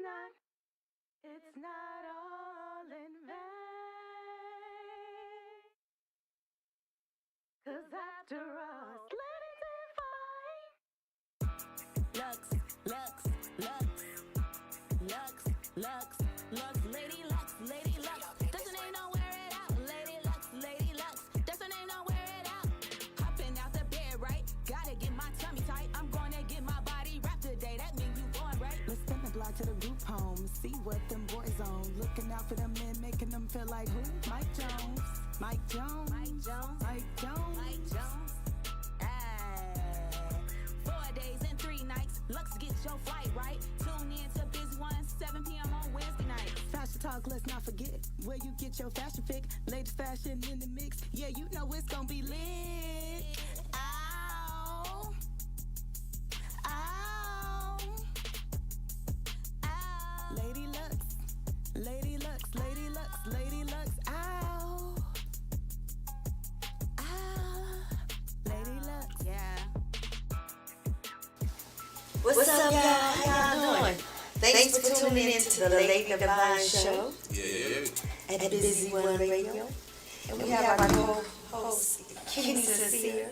it's not all in vain. 'Cause after all, let it Lux, Lux, Lux, Lux, Lux, Lux, Lady Lux, Lady Lux. That's her name, don't wear it out. Lady Lux, Lady Lux. That's her name, don't wear it out. Hopping out the bed, right? Gotta get my tummy tight. I'm gonna get my body wrapped today. That means you going right. Let's spin the block to the group home. See what them boys on. Looking out for them men, making them feel like who? Mike Jones. Mike Jones. Mike Jones. Mike Jones. Mike Jones. 4 days and 3 nights. Lux, get your flight right. Tune in to Biz One, 7 p.m. on Wednesday night. Fashion talk, let's not forget where you get your fashion pick. Latest fashion in the mix. Yeah, you know it's gonna be lit. Ow. Ow. Ow. Lady Lux. Lady Lux. Lady Lux. Lady Lux. Ow. Ow. Lady Lux. Yeah. What's up, y'all? How y'all doing? Thanks for tuning in to the Late Divine Show at Busy One Radio. And we have our co-host, Kenny Sincere.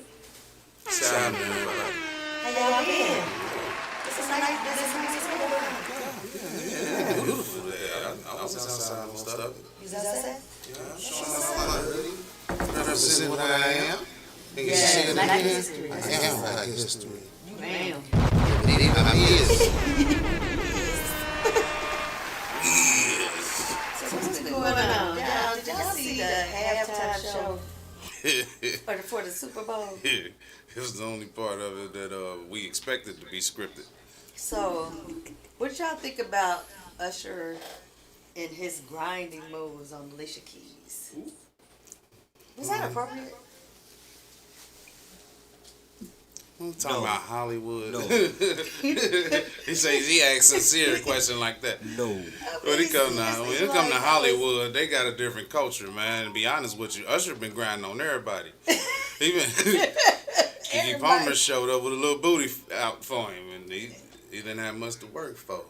Sound How y'all been? This is nice. I was outside and stuff. You was outside? Represent what I am. Yeah, Black History. I am Black History. You am. I is. So what's been going on? Y'all, did y'all see the halftime show for the Super Bowl? It was the only part of it that we expected to be scripted. So, what did y'all think about Usher and his grinding moves on Alicia Keys? Was that appropriate? I'm talking about Hollywood. No. He says he asks a serious question like that. No. When it come to Hollywood, they got a different culture, man. To be honest with you, Usher been grinding on everybody. Even Keke Palmer showed up with a little booty out for him, and he didn't have much to work for.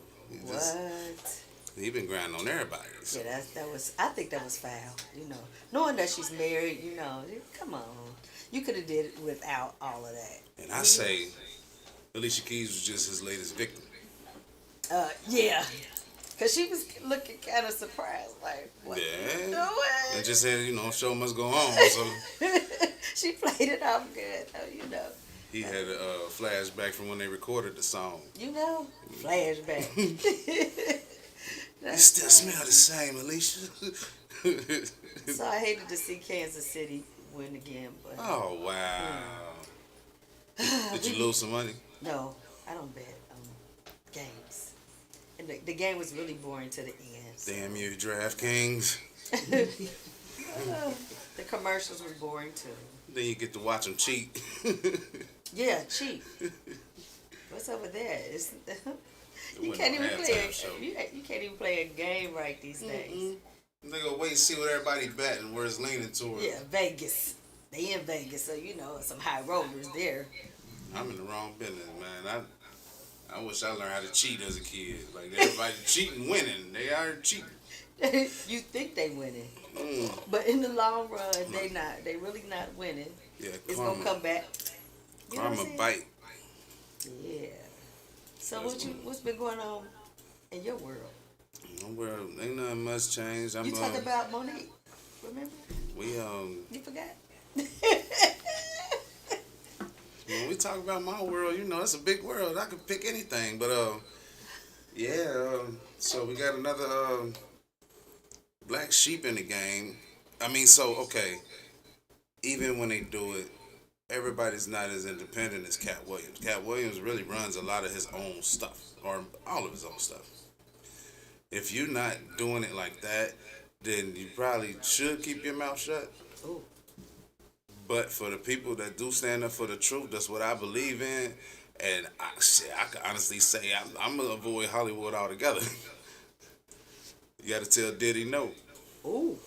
He been grinding on everybody. So. Yeah, that was. I think that was foul. You know, knowing that she's married. You know, come on, you could have did it without all of that. And I say, Alicia Keys was just his latest victim. Yeah. Because she was looking kind of surprised, like, what are you doing? And just said, show must go on. So she played it off good, though, He had a flashback from when they recorded the song. Flashback. It still smell the same, Alicia. So I hated to see Kansas City win again, but... Oh, wow. Did you lose some money? No, I don't bet games. And the game was really boring to the end. So. Damn you, DraftKings. The commercials were boring too. Then you get to watch them cheat. Yeah, cheat. What's up with that? You can't even play a game right these days. They gonna wait and see what everybody betting, where it's leaning towards. Yeah, Vegas. They in Vegas, so some high rollers there. I'm in the wrong business, man. I wish I learned how to cheat as a kid. Like everybody cheating, winning. They are cheating. You think they winning, but in the long run, they not. They really not winning. Yeah, it's gonna come back. Karma bite. Yeah. So what's been going on in your world? Well, ain't nothing much changed. You talked about Monique, remember? You forgot? When we talk about my world, it's a big world. I could pick anything, but so we got another black sheep in the game. I mean, even when they do it, everybody's not as independent as Cat Williams. Cat Williams really runs a lot of his own stuff, or all of his own stuff. If you're not doing it like that, then you probably should keep your mouth shut. Ooh. But for the people that do stand up for the truth, that's what I believe in. And I can honestly say I'm going to avoid Hollywood altogether. You got to tell Diddy no. Ooh.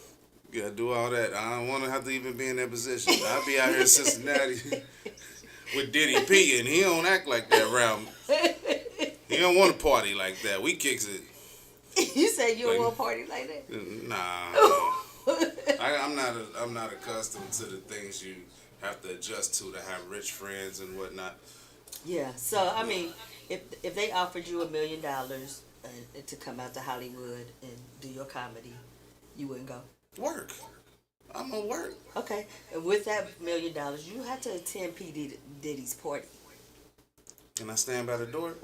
You got to do all that. I don't want to have to even be in that position. I'll be out here in Cincinnati with Diddy P, and he don't act like that around me. He don't want to party like that. We kicks it. You say you don't Like- want a party like that? Nah. I'm not accustomed to the things you have to adjust to have rich friends and whatnot. Yeah. So I mean, if they offered you $1 million to come out to Hollywood and do your comedy, you wouldn't go. Work. I'm gonna work. Okay. And with that $1 million, you have to attend P Diddy's party. Can I stand by the door?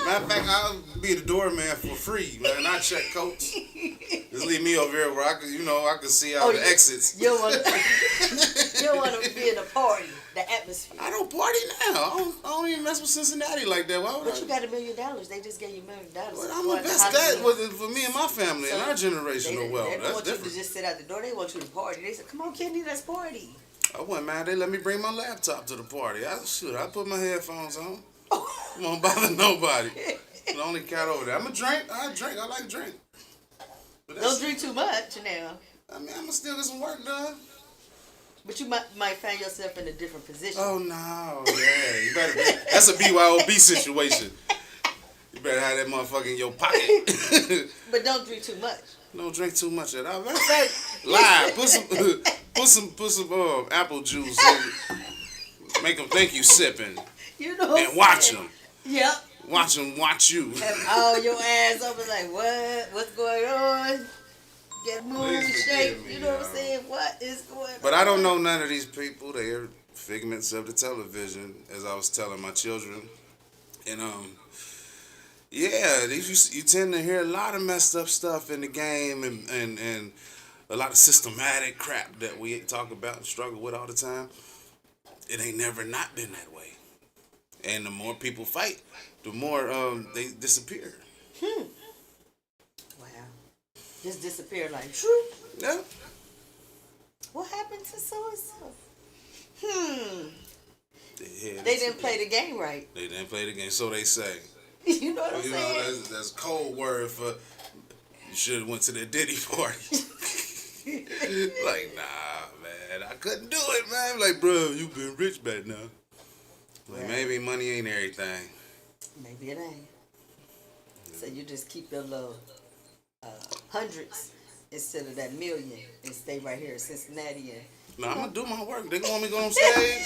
Matter of fact, I'll be the doorman for free, man. I check coats. Just leave me over here where I can see all the exits. You don't want to be in the party, the atmosphere. I don't party now. I don't even mess with Cincinnati like that. Why would But you got $1 million. They just gave you $1 million. Well, I'm invest that for me and my family and our generational wealth. They don't That's want different. you to just sit out the door. They want you to party. They said, "Come on, Kenny, let's party." I wasn't mad. They let me bring my laptop to the party. I put my headphones on. I won't bother nobody. The only cat over there. I drink. I like drink. Don't drink too much now. I mean, I'm gonna still get some work done. But you might find yourself in a different position. Oh no, yeah, you better. That's a BYOB situation. You better have that motherfucker in your pocket. But don't drink too much. Don't drink too much of that. Matter of fact, lie. Put some apple juice. In. Make them think you sipping. You know. And watch them. Yep. Watch them watch you. Have all your ass up and like, what? What's going on? Get moved, shake. You know what I'm saying? What is going on? But I don't know none of these people. They are figments of the television, as I was telling my children. And yeah, you tend to hear a lot of messed up stuff in the game and a lot of systematic crap that we talk about and struggle with all the time. It ain't never not been that way. And the more people fight, the more they disappear. Wow. Just disappear like, shoo. Yeah. What happened to so-and-so? Yeah, They didn't play the game right. They didn't play the game, so they say. You know what I'm You saying? know, that's code word for you should have went to the Diddy party. Like, nah, man, I couldn't do it, man. Like, bro, you been rich back now. Like, Right. maybe money ain't everything. Maybe it ain't. So you just keep your little hundreds instead of that million and stay right here in Cincinnati. And No, I'm gonna do my work. They gonna want me to go on stage.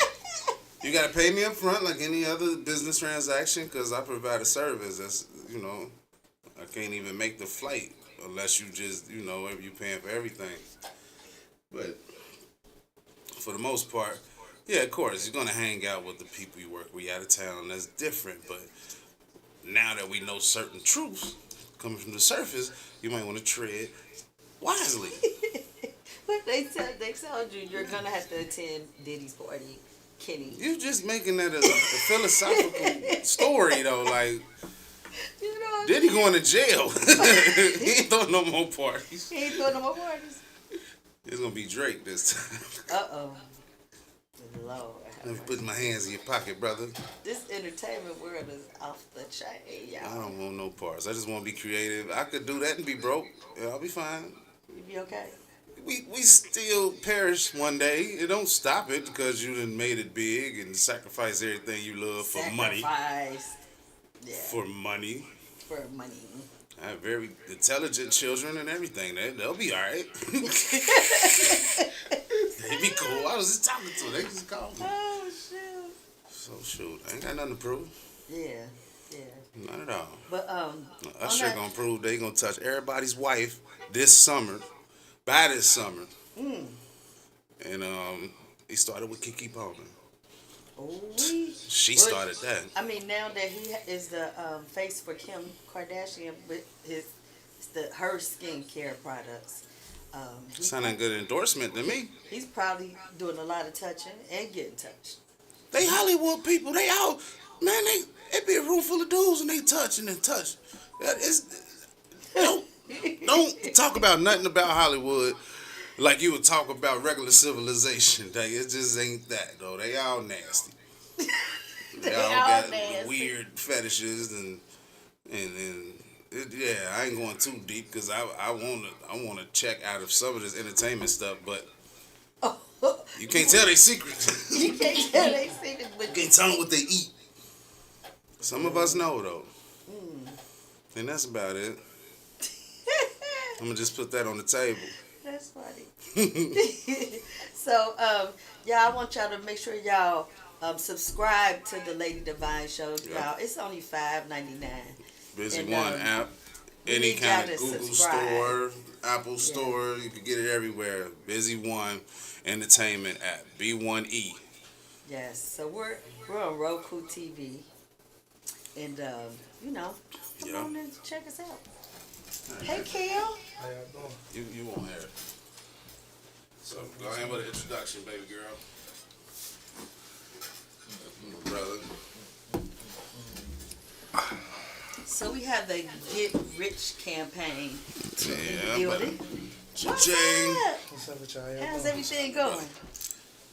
You gotta pay me up front like any other business transaction because I provide a service. That's, I can't even make the flight unless you just, you paying for everything. But for the most part, yeah, of course, you're gonna hang out with the people you work with out of town. That's different. But now that we know certain truths coming from the surface, you might want to tread wisely. but they told you you're gonna have to attend Diddy's party, Kenny. You just making that a philosophical story though, like. You know, Diddy going to jail. He ain't throwing no more parties. he ain't throwing no more parties. It's gonna be Drake this time. Uh-oh. Lord. Let me put my hands in your pocket, brother. This entertainment world is off the chain, I y'all. don't want no parts. I just want to be creative. I could do that and be broke. Yeah, I'll be fine. You be okay? We still perish one day. It don't stop it because you done made it big and sacrificed everything you love for money. Sacrifice. Yeah. For money. For money. I have very intelligent children and everything. They'll be all right. They be cool. I was just talking to them. They just called me. Oh, shoot. So shoot, I ain't got nothing to prove. Yeah. Not at all. But, Usher gonna prove they gonna touch everybody's wife this summer, by this summer. And he started with Keke Palmer. She started that. I mean, now that he is the face for Kim Kardashian with her skincare products, Sounding good endorsement to me. he's probably doing a lot of touching and getting touched. They Hollywood people. They all, man. It be a room full of dudes and they touching and touch. Don't talk about nothing about Hollywood like you would talk about regular civilization. It just ain't that though. They all nasty. They all got nasty. weird fetishes and yeah. I ain't going too deep because I wanna check out of some of this entertainment stuff, but you can't tell their secrets. You can't tell they secrets, but You can't tell them what they eat. Some of us know though. And that's about it. I'm gonna just put that on the table. That's funny. So, yeah, I want y'all to make sure y'all subscribe to the Lady Divine Show. Y'all, it's only $5.99. Busy And, One app, we any need kind y'all of to Google subscribe. store, Apple store, you can get it everywhere. Busy One Entertainment app, B1E. Yes, so we're on Roku TV, and you know, come Yeah. on and check us out. Hey, Kel. How y'all doing? You won't hear it. So go ahead with the introduction, baby girl. My brother. So we have the Get Rich campaign in Yeah, the but building. What's Cha-ching. up? What's up with y'all? How y'all How's doing? everything going?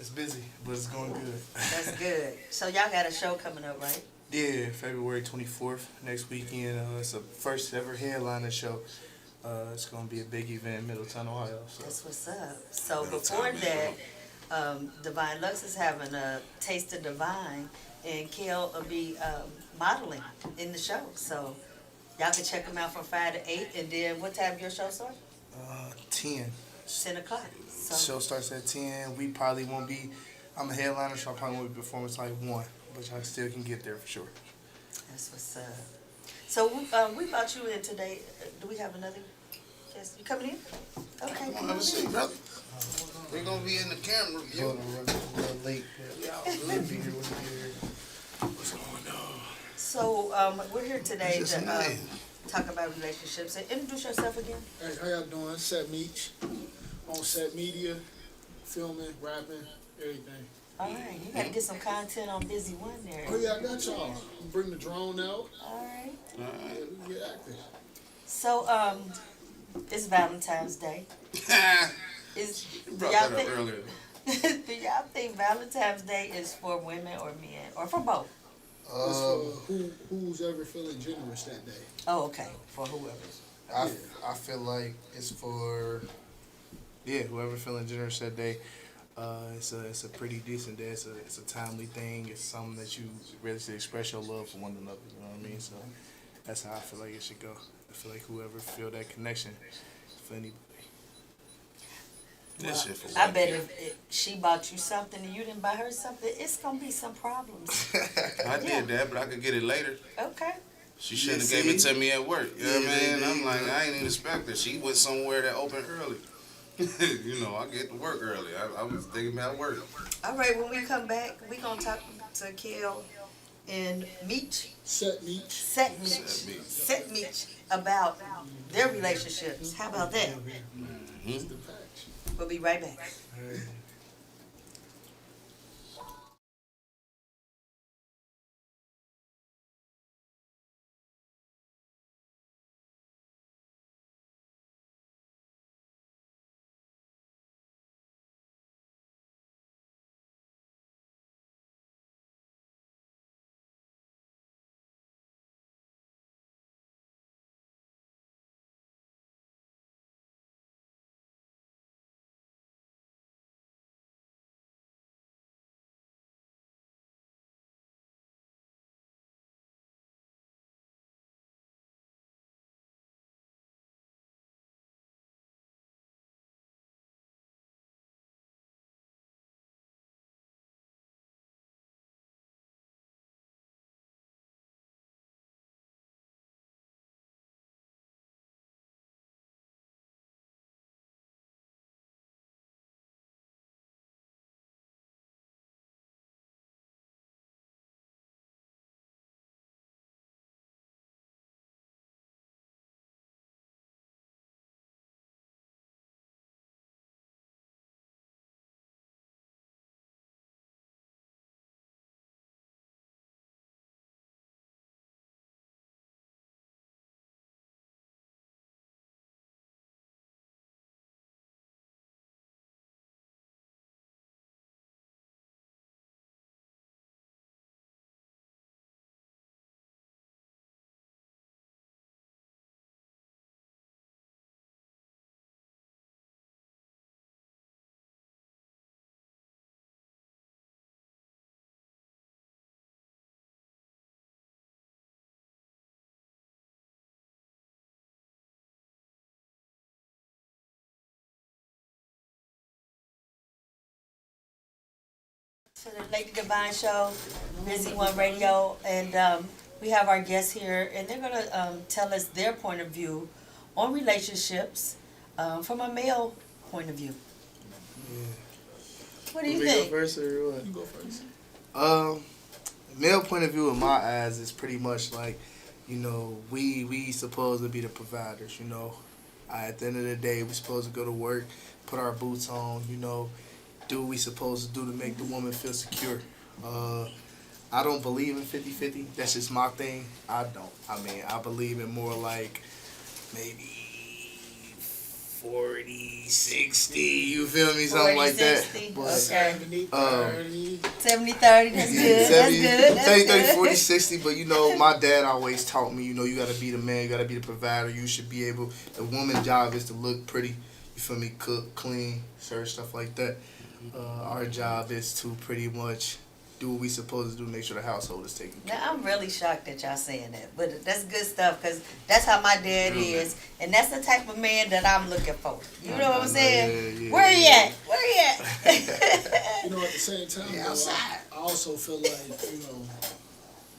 It's busy, but it's going good. That's good. So y'all got a show coming up, right? Yeah, February 24th, next weekend. It's a first ever headliner show. It's going to be a big event in Middletown, Ohio. So. That's what's up. So Middle before time, that, Divine Lux is having a Taste of Divine, and Kel will be modeling in the show. So y'all can check them out from 5 to 8. And then what time your show start? 10. 10 o'clock. The So show starts at 10. We probably won't be, I'm a headliner, so I probably won't be performing until like 1. But y'all still can get there for sure. that's what's up. So we brought you in today. Do we have another guest? You coming in? Okay. Come on, come have on a seat, in. brother. We're gonna be in the camera view. Hold on, running a little late. We'll be here, we'll be here. What's going on? So we're here today Just a to man. talk about relationships. And introduce yourself again. Hey, how y'all doing? Set Meech on Set Media, filming, rapping, everything. All right, you gotta get some content on Busy One there. Oh yeah, I got y'all. Bring the drone out. All right. All Yeah, we can get active. So it's Valentine's Day. right. Is do Brought y'all that up think earlier. do y'all think Valentine's Day is for women or men or for both? It's for who's ever feeling generous that day. Oh, okay, for whoever. I feel like it's for whoever feeling generous that day. It's a pretty decent day. It's a timely thing. It's something that you really should express your love for one another. You know what I mean? So that's how I feel like it should go. I feel like whoever feel that connection for anybody. This shit for I white bet people. if she bought you something and you didn't buy her something, it's gonna be some problems. I did that, but I could get it later. Okay. She shouldn't have Yeah, gave it see? to me at work. You know what I Yeah, mean? there I'm you like, go. I ain't even expect her. She went somewhere that opened early. You know, I get to work early. I was thinking about work. All right, when we come back, we gonna talk to Kel and Meech, Set Meech. Set Meech, Set Meech. Set Meech about their relationships. How about that? The patch. We'll be right back. To the Lady Divine Show, Busy One Radio, and we have our guests here, and they're gonna tell us their point of view on relationships from a male point of view. Yeah. What do you Go think? first or what? You go first. Male point of view in my eyes is pretty much like, we supposed to be the providers, At the end of the day, we supposed to go to work, put our boots on, do what we supposed to do to make the woman feel secure. I don't believe in 50-50. That's just my thing. I don't. I mean, I believe in more like maybe 40-60, you feel me? Something 40, like 60. that. But, Okay. 70-30. 70-30, that's good. That's good. 30, 40, 60. But my dad always taught me, you gotta be the man, you gotta be the provider. You should be able, the woman's job is to look pretty, you feel me, cook, clean, serve, stuff like that. Our job is to pretty much do what we supposed to do to make sure the household is taken care of. Now, I'm really shocked that y'all saying that, but that's good stuff, because that's how my dad is, and that's the type of man that I'm looking for. You know what I'm saying? Yeah. Where he at? Where he at? You know, at the same time, though, I also feel like,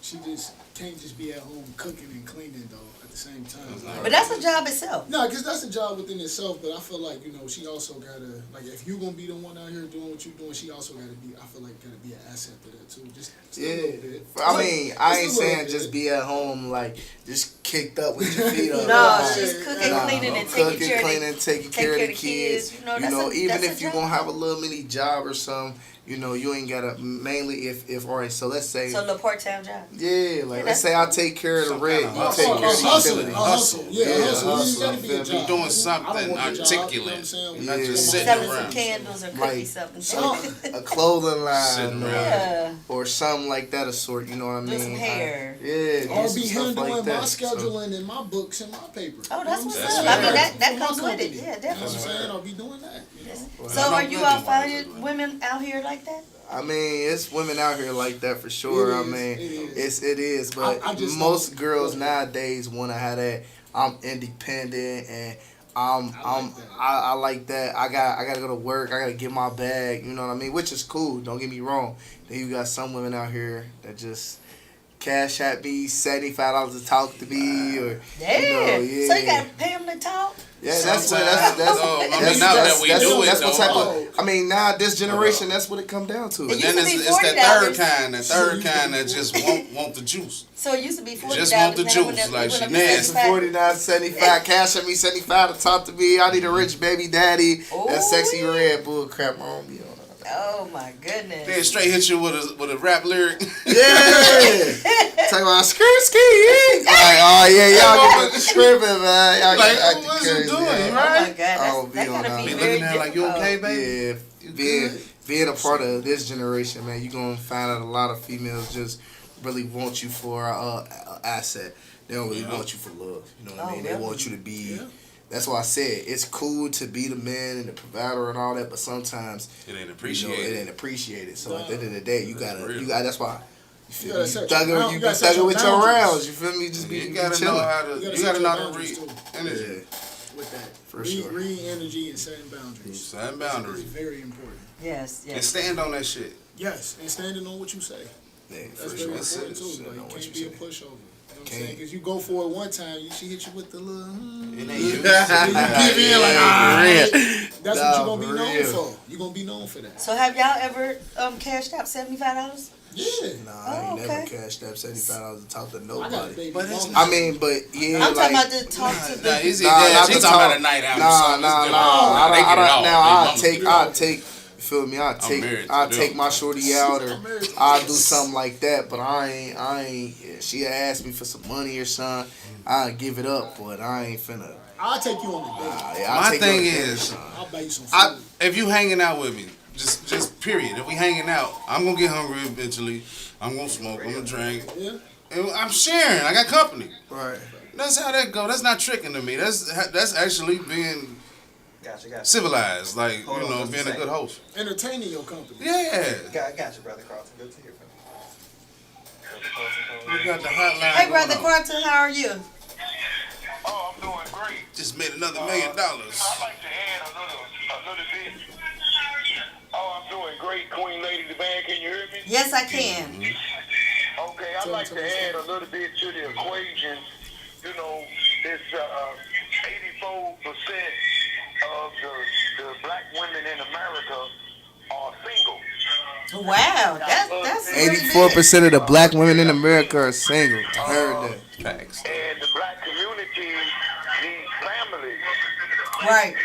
she just can't just be at home cooking and cleaning, though, at the same time. But that's a job itself. No, because that's a job within itself, but I feel like, she also gotta, like, if you're gonna be the one out here doing what you're doing, she also gotta be, I feel like, gotta be an asset to that, too. Just a little bit. I mean, I ain't saying just be at home, like, just kicked up with your feet up. No, she's cooking, cleaning, and taking care of taking care of the kids. Even that's if you're gonna have a little mini job or something, you ain't gotta, mainly if all right, so let's say. So, a little part-time job. Yeah, like, let's say I take care of the rent, you Some take kind care of of the hustle. utility. Hustle. Yeah, hustle. hustle. You gotta be a job. Doing I don't something want a job, articulate, not just sitting Selling around. some candles or Like, cookies, something. Something. A clothing line Sitting around. Yeah. or something like that of sort, you know what I mean? Do some hair. Yeah, do Or some be stuff handling like my that. scheduling and my books and my paper. Oh, that's what's That's up. fair. I mean, that For my comes with it. company. Yeah, You know what I'm definitely. saying? I'll be doing that. So, are you out finding women out here like that? I mean, it's women out here like that for sure. I mean, it is. But I just most don't- girls nowadays want to have that. I'm independent and I like that. I gotta go to work. I gotta get my bag. You know what I mean? Which is cool. Don't get me wrong. Then you got some women out here that just cash at me $75 to talk to me or Yeah. yeah. So you gotta pay them to talk. Yeah, that's Sometimes. No, I mean, that's now that we do it, that's what though. type of. I mean, now this generation, that's what it come down to. It used Then to it's, be it's that $40. third kind that just won't the juice. So it used to be $40. Just want the now juice, when it- like when she it nasty. was $49.75, cash at me $75 to talk to me. I need a rich baby daddy. That sexy Ooh. red bull crap. I don't be on that. Oh my goodness. They straight hit you with a rap lyric. Yeah, talking about skirt ski. Like, oh yeah, y'all get the scribbling, man. Y'all Like, get acting what's he crazy, doing, man. Oh my right? God, that's, I don't that be on gotta that. be Be very looking at her like, you difficult. okay, baby? Yeah, being a part of this generation, man, you're going to find out a lot of females just really want you for a asset. They don't really want you for love. You know what I mean? They really? want you to be... That's why I said it's cool to be the man and the provider and all that, but sometimes It ain't it appreciated. ain't appreciated. So at the end of the day, you gotta. real. That's why. You feel gotta me? set You your bound- be you gotta set thugging your with your boundaries. rounds. You feel me? Just be You gotta know chilling. how to. You gotta You set gotta your know how to boundaries, read too. energy. Yeah. With that. For sure. Read energy and setting boundaries. Setting It's boundaries. very important. Yes, And yes. stand on that shit. Yes, and standing on what you say. Yeah, That's for very sure. important too. Shit, I know Like, what can't you be a say. pushover. You know what I'm Can't. saying? Because you go for it one time, she hit you with the little. It ain't you. You give in like, alright. That's what Nah, you're gonna be for known real. for. You're gonna be known for that. So have y'all ever cashed out $75? Yeah. Nah, I ain't Oh, never okay. cashed up $75 to talk to I got a nobody. baby. But it's mama. I mean, but yeah, I'm like. talking about to talk to Nah, the. he's Nah, yeah, not she to talking talk. about a night out. or Nah, something. nah, It's nah. different. They get it all. Now They I mama take. You feel me? I married to take them. my shorty out, or I'm married to I them. do something like that. But I ain't. Yeah, she asked me for some money or something. I give it up, but I ain't finna. I'll take you on a date. Yeah, I'll My take thing you on dinner, is, son. I'll buy you some food. if you hanging out with me, just period. If we hanging out, I'm gonna get hungry eventually. I'm gonna smoke. I'm gonna drink. Yeah. And I'm sharing. I got company. Right. That's how that go. That's not tricking to me. That's actually being Gotcha. civilized. Like Hold on, being what's a the good second? host. Entertaining your company. Yeah. Gotcha, brother Carlton. Good to hear from you. We got the hotline. Hey, Brother going on. Carlton, how are you? Oh, I'm doing great. Just made another $1 million. I'd like to add a little bit. Oh, I'm doing great Queen Lady Divine. Can you hear me? Yes, I can. Okay, I'd like to add a little bit to the equation. You know, this 84% of the black women in America are single. Wow, that's really big. 84% of the black women in America are single. I heard that. Facts. And the black community needs families. Right.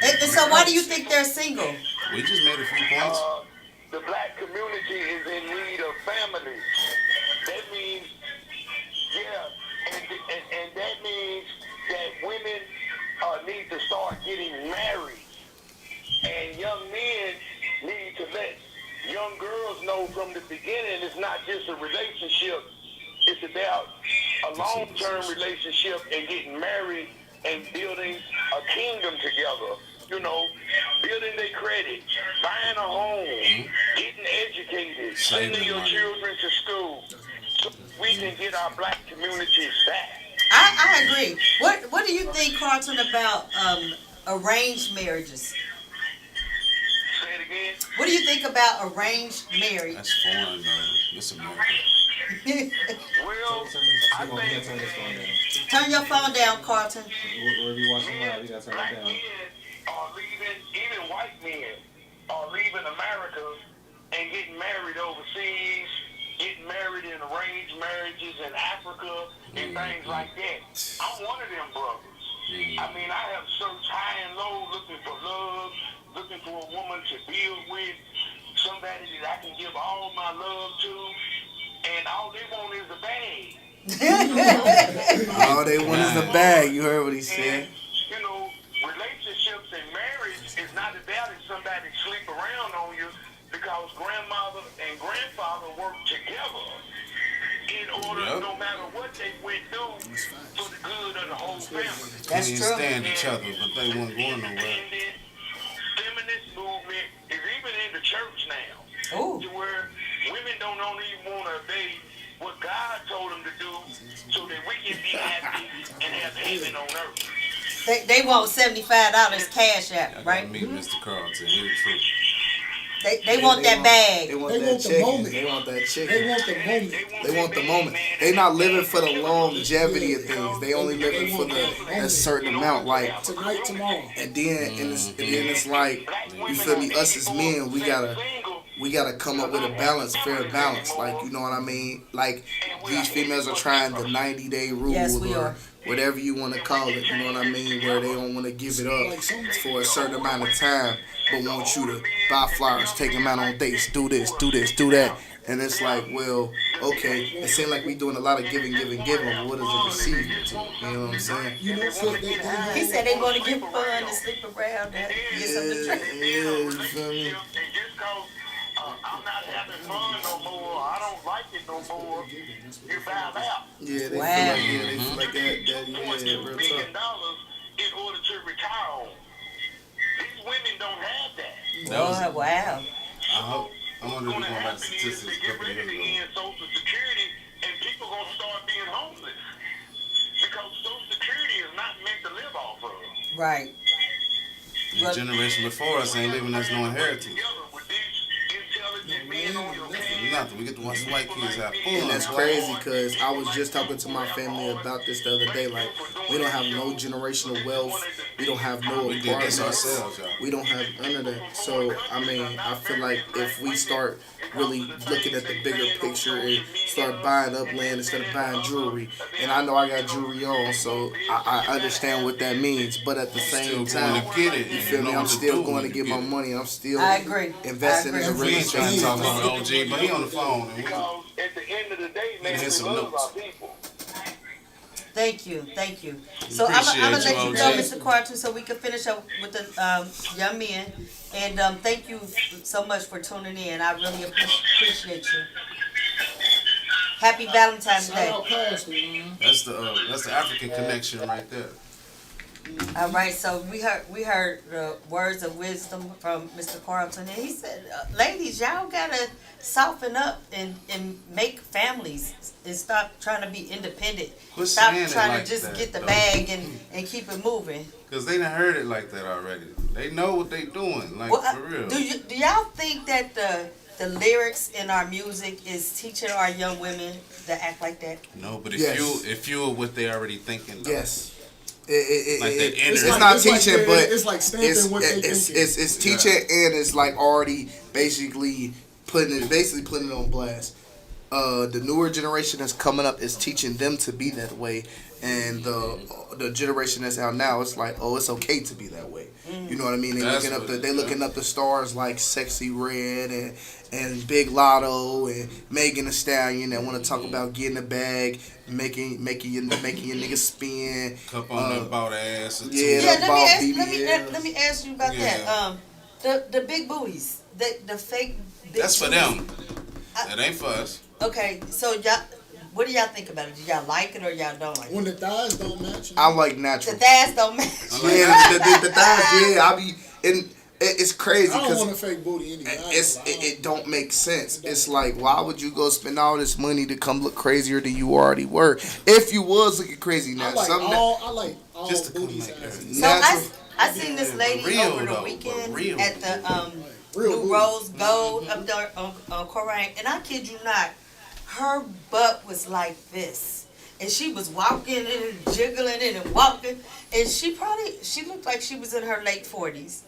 And so why do you think they're single? We just made a few points. The black community is in need of families. That means, and that means that women need to start getting married. And young men need to let young girls know from the beginning it's not just a relationship. It's about a long-term relationship and getting married and building a kingdom together. You know, building their credit, buying a home, getting educated, sending your children to school, so we can get our black communities back. I agree. What do you think, Carlton, about arranged marriages? Say it again. What do you think about arranged marriage? That's foreign, though. It's America. Well, I think Turn your phone down, Carlton. Wherever you watching live, you gotta turn black it down. men are leaving, even white men are leaving America and getting married overseas, getting married in arranged marriages in Africa and things like that. I'm one of them brothers. I mean, I have searched high and low looking for love, looking for a woman to build with, somebody that I can give all my love to, and all they want is the bag. All they want is the bag. You heard what he said. And, you know, relationships and marriage is not about if somebody sleep around on you, because grandmother and grandfather work together in order, no matter what they went through, for the good of the whole family. That's They true. stand each other, but they weren't going nowhere. Independent feminist movement is even in the church now. Ooh. To where women don't even want to obey what God told them to do so that we can be happy and have heaven on earth. They want $75 cash I out, gotta right? meet Mr. Carlton. He the truth. They want that bag. They want They that want the chicken. moment. They want that They chicken. want the moment. They want the moment. They not living for the longevity of things. They only living for a certain amount. Like, Tonight, tomorrow. and then it's like, you feel me? Us as men, we gotta come up with a balance, fair balance. Like, you know what I mean? Like, these females are trying the 90-day rule, Yes, we or are. whatever you want to call it. You know what I mean? Where they don't want to give it up for a certain amount of time, but want you to buy flowers, take them out on dates, do this, do that. And it's like, well, okay, it seems like we doing a lot of giving, but what is it receiving to? You know what I'm saying? You know, so they He said they want to get fun and sleep around and get some to drink. Yeah, you feel me? And just cause I'm not having fun no more, I don't like it no more, you found out. Yeah, they Wow. feel like that, yeah, $2 real million tough. in order to retire on. These women don't have that. Oh, wow. I wonder if What's we're going to going back to happen is statistics they a get couple of ready to years ago. end Social Security, and people going to start being homeless. Because Social Security is not meant to live off of. Right. The generation before us ain't leaving us no inheritance. Together with these intelligent men on your hand. Nothing. We get to watch the white kids have fun. And that's crazy because I was just talking to my family about this the other day. Like, we don't have no generational wealth. We don't have no We did this apartments. ourselves, y'all. We don't have none of that. So, I mean, I feel like if we start really looking at the bigger picture and start buying up land instead of buying jewelry, and I know I got jewelry on, so I understand what that means. But at the same Still going time, to get it. you feel me? I'm still going to get my money. I'm still I agree. investing in I the agree. We real ain't trying to estate. talk about OG, but he on the phone. And we, Because at the end of the day, man, Here's we some love notes. our people. Thank you. So I'm Appreciate gonna let you, you go, OG. Mr. Carter, so we can finish up with the young men. And thank you so much for tuning in. I really appreciate you. Happy Valentine's shout Day. out Pastor, man. that's the African connection right there. All right, so we heard the words of wisdom from Mr. Carlton, and he said, "Ladies, y'all gotta soften up and make families and stop trying to be independent. Quit Stop saying it trying like to just that, get the though. bag and keep it moving." Because they done heard it like that already. They know what they doing, like Well, for real. do y'all think that the lyrics in our music is teaching our young women to act like that? No, but Yes. if fuel what they already thinking. Though. Yes. Like that It's energy. not It's like teaching, they're- but it's like stamping what they thinking. it's teaching and it's like already basically putting it on blast. The newer generation that's coming up is teaching them to be that way, and the generation that's out now, it's like, oh, it's okay to be that way. You know what I mean? They looking up the stars like Sexy Red and Big Lotto and Megan Thee Stallion that want to talk about getting a bag, making your nigga spin. Cup on that bought ass. And Yeah, Yeah, the let me ask you about that. The big booties, the fake. Big That's for booties. them. That ain't for us. Okay, so y'all, what do y'all think about it? Do y'all like it or y'all don't like it? When the thighs don't match. I like The natural. thighs don't match. Yeah, the thighs. Yeah, I be and it's crazy I don't because want a fake booty anyway. it don't make sense. It's like, why would you go spend all this money to come look crazier than you already were? If you was looking crazy now, I like all Just to come booty like sizes. So natural. I seen this lady Real, over the though, weekend but real. at the Real New booty. Rose Gold up there on Corrine, and I kid you not, her butt was like this, and she was walking and jiggling it and walking, and she looked like she was in her late 40s.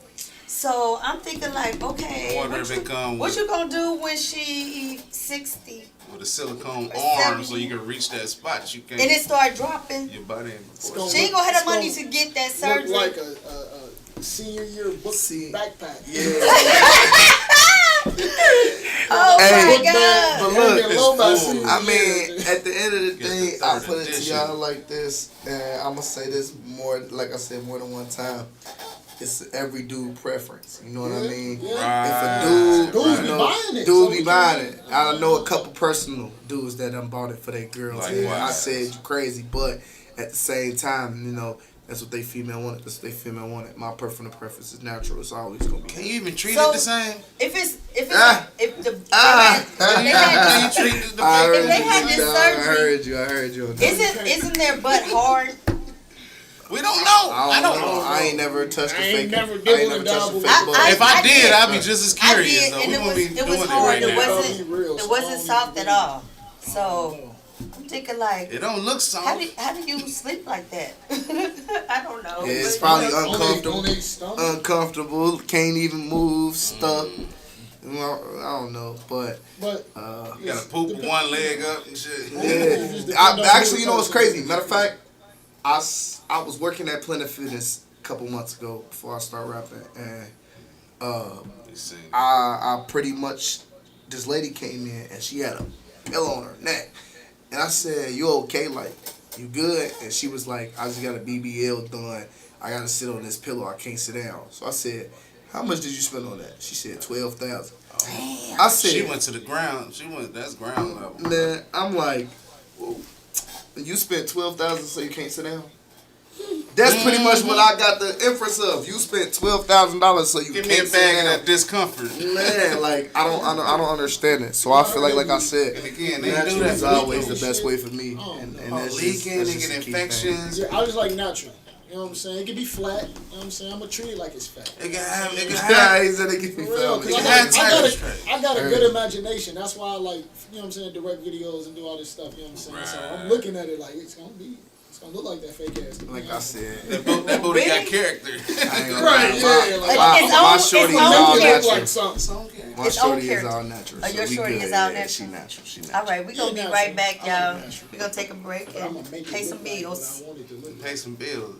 So I'm thinking like, okay, I wonder if it come what with- you gonna do when she 60 With a silicone Or arm, so 70. you can reach that spot. You can't. and it start dropping? Your body. gonna She ain't gonna have It's the money gonna to get that Look surgery. like a senior year book backpack. Oh Hey, my God! but look, Get low by it's senior I year. mean, at the end of the Get the day, third I put it to edition. y'all like this, and I'm gonna say this more, like I said, more than one time. It's every dude preference. You know what I mean? Yeah. If a dude, Dudes you be know, buying it, dudes so be we buying can- it. I know a couple personal dudes that done bought it for their girls. Like And what? I said you crazy, but at the same time, you know, that's what they female wanted. That's what they female wanted. My personal preference is natural. It's always gonna be. Can you even treat So- it the same? If the Can you treat it the I heard if they you, had this dog. I surgery, heard you on that. isn't their butt hard? We don't know. I don't know. I ain't never touched a I ain't fake. never I ain't dibbled never and touched a dabbled fake with butt. If I I did, did. I'd be just as I curious did, though. and We it won't was be it doing was it hard. right It now. wasn't soft at all. So I'm thinking like, It don't look how soft. do you sleep like that? I don't know. Yeah, it's but- probably On uncomfortable. their stomach. Uncomfortable. Can't even move. Stuck. Well, I don't know, but But You gotta poop with one leg up and shit. yeah. Actually, you know what's crazy? Matter of fact, I was working at Planet Fitness a couple months ago before I started rapping, and You see. I pretty much, this lady came in and she had a pillow on her neck, and I said, "You okay? Like, you good?" And she was like, "I just got a BBL done. I gotta sit on this pillow. I can't sit down." So I said, "How much did you spend on that?" She said, $12,000. I said, She went to the ground. That's ground level. man, I'm like, whoa. You spent $12,000 so you can't sit down? That's pretty much what I got the inference of. You spent $12,000 so you Give me a can't sit bag of down. that discomfort. Man, like I don't understand it. So I feel like I said, And again, they do natural that is for always leaking. the best way for me. And that's just, Leaking, that's they just get a key thing. infections. yeah, I just like natural. You know what I'm saying? It can be flat. You know what I'm saying? I'm gonna treat it like it's fat. It can have. It can Yeah, have. he said it get me For real, family. cause had I got a good imagination. That's why I like, you know what I'm saying, direct videos and do all this stuff. You know what I'm saying? So I'm Right. looking at it like it's gonna look like that fake ass. Like I said, That booty got character. I ain't gonna Right, lie. yeah, My- like- my- It's my own- shorty it's is own all Make it character. look natural. like something. My It's own shorty is character. all natural. Oh, So your we shorty good. is all Yeah, natural? she natural. She All natural. right, we're gonna be Yeah, right back, natural. I y'all. like natural. We're gonna take a break But I'm and gonna make it pay look some like what bills. I want it to look like. Pay some bills.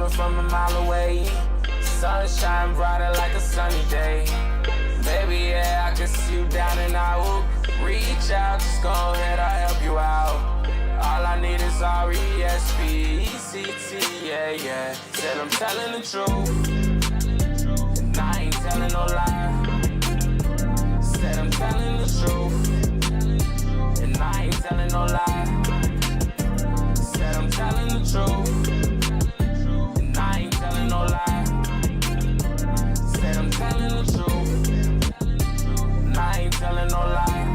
it from a mile away. Sunshine brighter like a sunny day. Baby, yeah, I can see you down and I will reach out. Just go ahead, I'll help you out. All I need is R-E-S-P-E-C-T, yeah, yeah. Said I'm telling the truth, and I ain't telling no lie. Said I'm telling the truth, and I ain't telling no lie. Said I'm telling the truth, and I ain't telling no lie. Said I'm telling the truth, and I ain't telling no lie.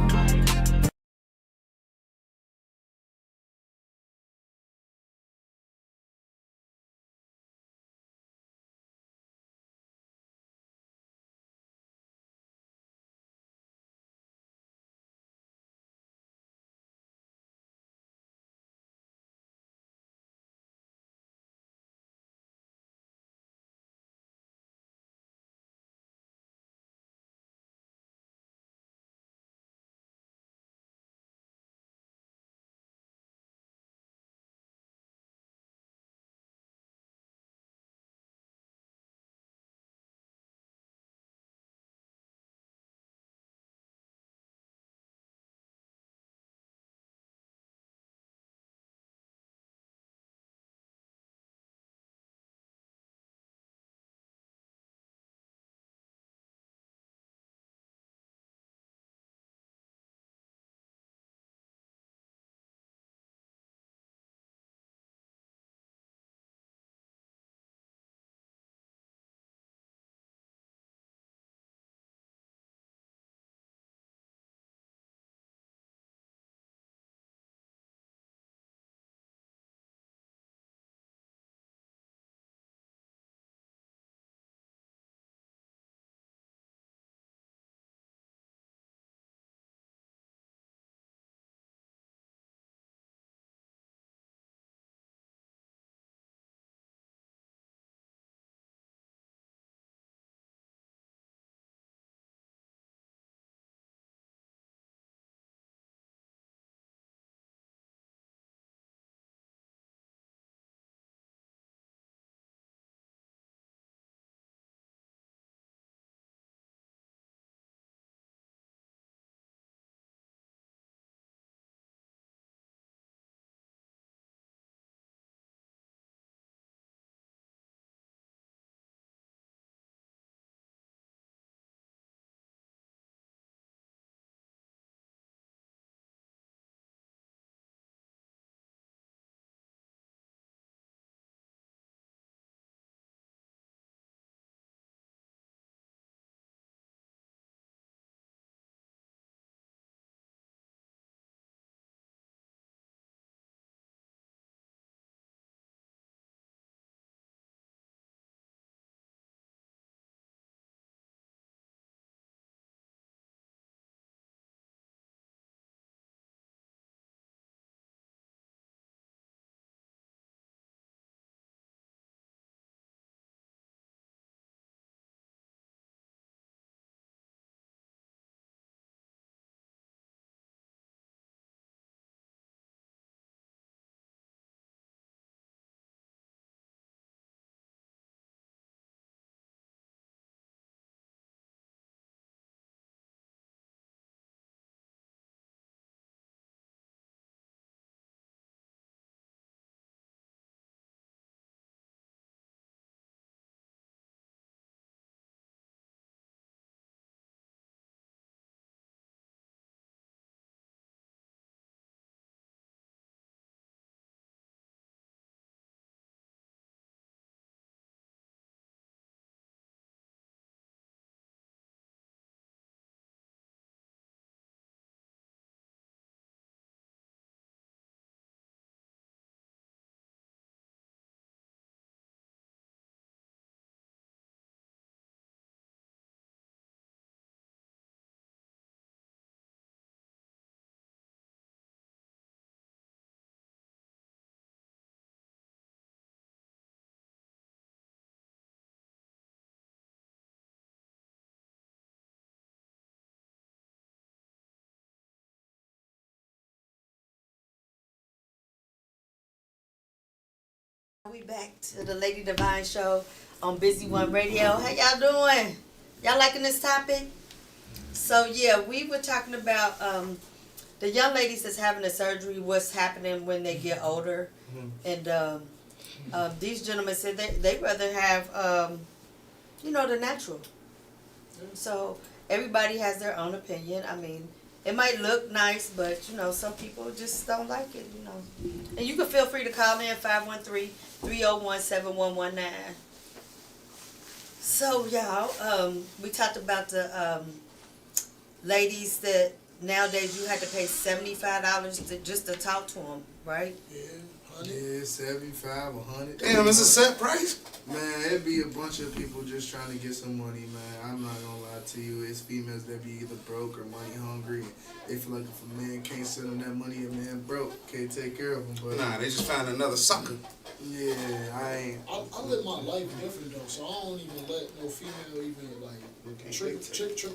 We back to the Lady Divine Show on Busy One Radio. How y'all doing? Y'all liking this topic? So yeah, we were talking about the young ladies that's having the surgery, what's happening when they get older. And these gentlemen said they rather have, the natural. So everybody has their own opinion. I mean, it might look nice, but, some people just don't like it, And you can feel free to call in 513-301-7119. So, y'all, we talked about the ladies that nowadays you had to pay $75 just to talk to them, right? Yeah, 100. Yeah, 75, 100. Damn, it's a set price. Man, it'd be a bunch of people just trying to get some money, man. I'm not gonna lie to you. It's females that be either broke or money hungry. They feel like if a man can't send them that money, a man broke. Can't take care of them. But Nah, they just found another sucker. yeah, I ain't. I live my life different though, so I don't even let no female even like trick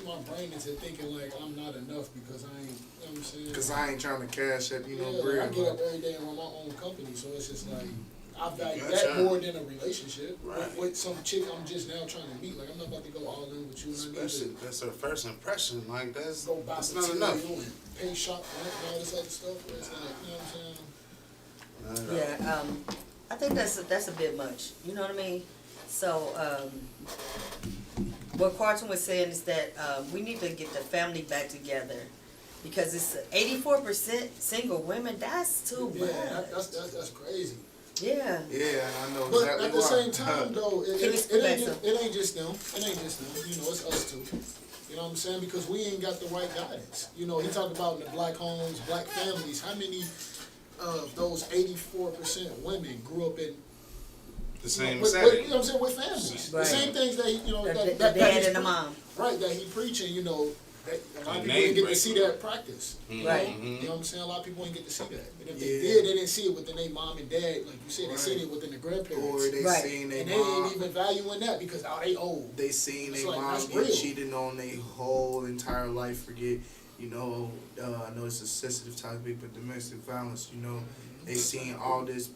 my brain into thinking like I'm not enough because I ain't. You know what I'm saying? Cause I ain't trying to cash up, Yeah, bread. I get up every day and run my own company, so it's just like I value Good that time. more than a relationship Right. with some chick I'm just now trying to meet. Like I'm not about to go all in with you. And I need Especially to that's her first impression. Like that's go buy not enough. material and pay shop rent and all this other stuff. Where it's like, you know what I'm saying? Yeah, I think that's a bit much. You know what I mean? So, what Carlton was saying is that we need to get the family back together because it's 84% single women. That's too much. Yeah, that's crazy. Yeah. Yeah, I know But exactly at the why. same time, though, it ain't just them. It ain't just them. It's us too. You know what I'm saying? Because we ain't got the right guidance. He talked about in the black homes, black families. How many of those 84% women grew up in The same with, setting. you know what I'm saying, with families? Right. The same things that he, The that dad he's and the mom. Right, that he preaching. That a lot of people name ain't get to break. see that practice. Right. You know what I'm saying? A lot of people ain't get to see that. And if Yeah. they did, they didn't see it within their mom and dad. Like you said, they seen it within the grandparents. Or they Right. seen their And they mom. ain't even valuing that because they old. They seen It's their like, mom that's get real. cheated on their whole entire life. Forget, I know it's a sensitive topic, but domestic violence. They seen all this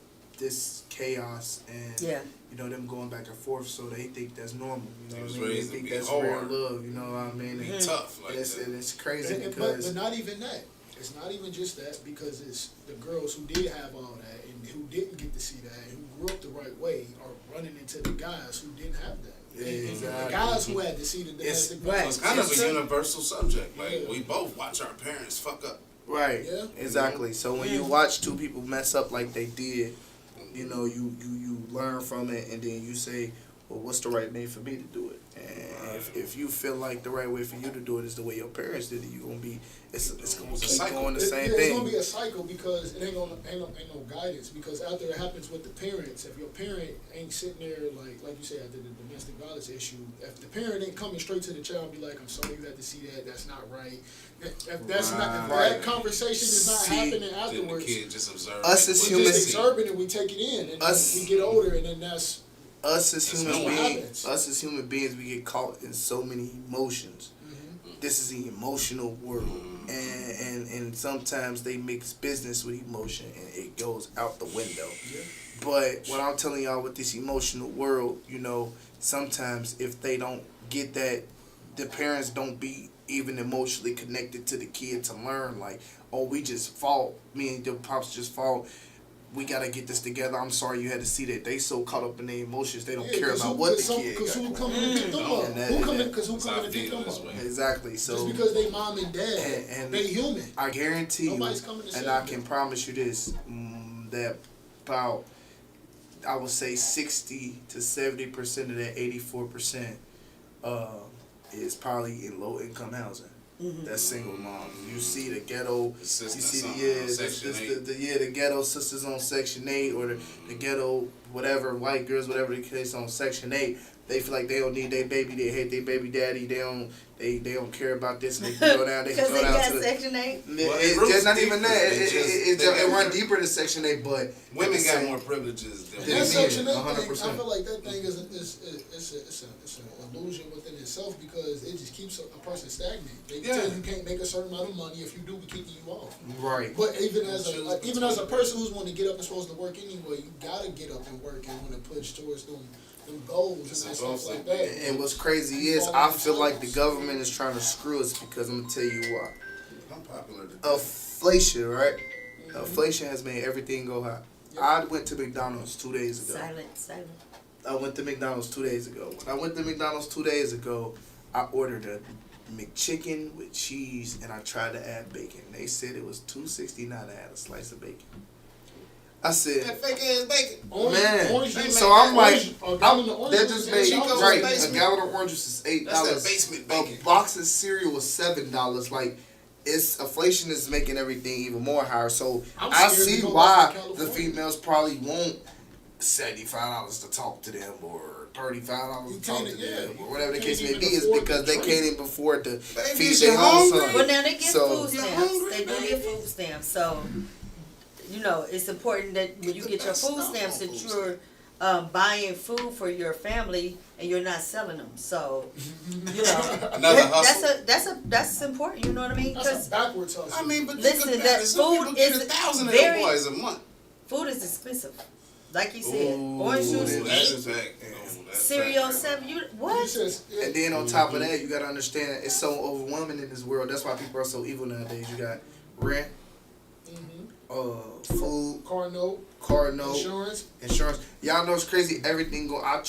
chaos and Yeah. them going back and forth, so they think that's normal. They What was I mean? They raised to think be that's hard. real love. You know what I mean? And Tough like it's, that. and it's crazy But because not even that. It's not even just that because it's the girls who did have all that and who didn't get to see that, who grew up the right way, are running into the guys who didn't have that. And the Exactly. guys who had to see the domestic violence. It's kind of a It's- universal subject. Like Yeah. we both watch our parents fuck up. right, Yeah. exactly. So when you watch two people mess up like they did, you learn from it, and then you say, well, what's the right way for me to do it? And if you feel like the right way for you to do it is the way your parents did it, you're gonna be it's going to keep cycle. going the same It's thing. gonna be a cycle because it ain't no guidance. Because after it happens with the parents, if your parent ain't sitting there like you said after the domestic violence issue, if the parent ain't coming straight to the child and be like, I'm sorry you had to see that, that's not right. If that conversation is not happening Then the afterwards, kid just observe. Us it. as we humans- just observe it and we take it in, and then we get older, and then that's Us as That's human what beings, we get caught in so many emotions. This is an emotional world, and sometimes they mix business with emotion, and it goes out the window. But what I'm telling y'all with this emotional world, sometimes if they don't get that, the parents don't be even emotionally connected to the kid to learn. Like, oh, we just fought. Me and the pops just fought. We gotta get this together. I'm sorry you had to see that. They so caught up in their emotions, they don't care about what the kid Because got who going coming on. to pick them up? And that- Who and coming that- to pick them this up? way. Exactly. Just So because they mom and dad, and they human. I guarantee you, Nobody's coming to and save I them. can promise you this, that about, I would say 60 to 70% of that 84% is probably in low income housing. That's single moms. You see the ghetto. You Assistance see on Section 8. the ghetto sisters on Section 8 or the ghetto whatever white girls whatever the case on Section 8. They feel like they don't need their baby. They hate their baby daddy. They don't care about this. And they can go down. They can Because go they down got to the. Section 8. It's just not even that. It They run deeper than Section 8, but women at the got same- more privileges than That Yeah, Section 8 thing, 100%. I feel like that thing is an illusion within itself because it just keeps a person stagnant. They tell you can't make a certain amount of money. If you do, we're kicking you off. Right. But even as a person who's wanting to get up and supposed to work anyway, you gotta get up and work and want to push towards them goals and stuff like that. And what's crazy is I feel like the government is trying to screw us because I'm gonna tell you why. I'm popular. Inflation, right? Inflation has made everything go high. I went to McDonald's 2 days ago. Silent. I went to McDonald's 2 days ago. When I went to McDonald's 2 days ago, I ordered a McChicken with cheese and I tried to add bacon. They said it was $2.69 to add a slice of bacon. I said, That fake ass bacon. man. So I'm like, that just made Chico's right. basement. A gallon of orange juice is $8. That's that basement bacon. A box of cereal was $7. Like, it's inflation is making everything even more higher. So I scared to see go why back to the California. females probably want $75 to talk to them or $35 to talk to them or whatever the You case can't may be. even Is afford because the they drink. can't even afford to feed you their own hungry? son. Well, now they get So- food You're stamps. hungry, They do baby? get food stamps. So, you know, it's important that when you get your food stamps that you're buying food for your family and you're not selling them. So, you know, Another hustle. that's important. You know what I mean? That's a Because backwards hustle. I mean, but Listen, think about that it. Some food people get is 1,000 of very- them boys a month. food is expensive. Like you said, Ooh, orange juice, That's $8, a fact. That's cereal, fact. $7. You You what? says, And then on top of that, you gotta understand it's so overwhelming in this world. That's why people are so evil nowadays. You got rent, food, car note, car note, insurance. Y'all know it's crazy. Everything go. I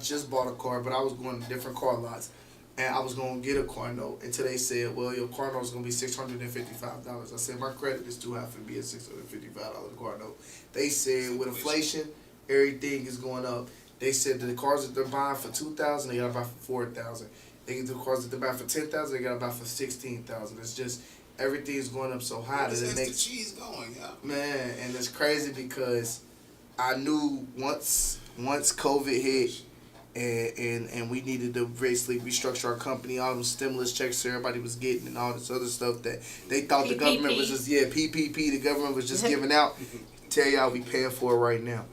just bought a car, but I was going to different car lots, and I was gonna get a car note. Until they said, well, your car note is gonna be $655. I said my credit is too high for me a $655 car note. They said with inflation, everything is going up. They said that the cars that they're buying for $2,000, they gotta buy for $4,000. They get the cars that they're buying for $10,000, they gotta buy for $16,000. It's just everything's going up so high that Where's it the makes cheese going, yeah? man, and it's crazy because I knew once COVID hit and we needed to basically restructure our company, all them stimulus checks everybody was getting and all this other stuff that they thought the government was just PPP, the government was just giving out. Tell y'all we paying for it right now.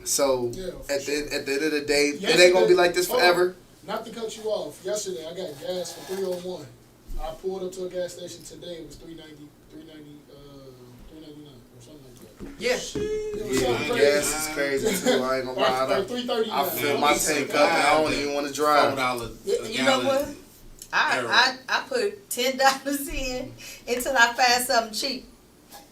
So at the end of the day, it ain't gonna be like this forever. Not to cut you off, yesterday I got gas for $3.01. I pulled up to a gas station today. It was $3.99 or something like that. Yeah. It was Yeah, something gas is crazy too. I ain't gonna lie. Like $3.39. I fill my tank up and I don't even want to drive. $4 You know what? I put $10 in until I find something cheap,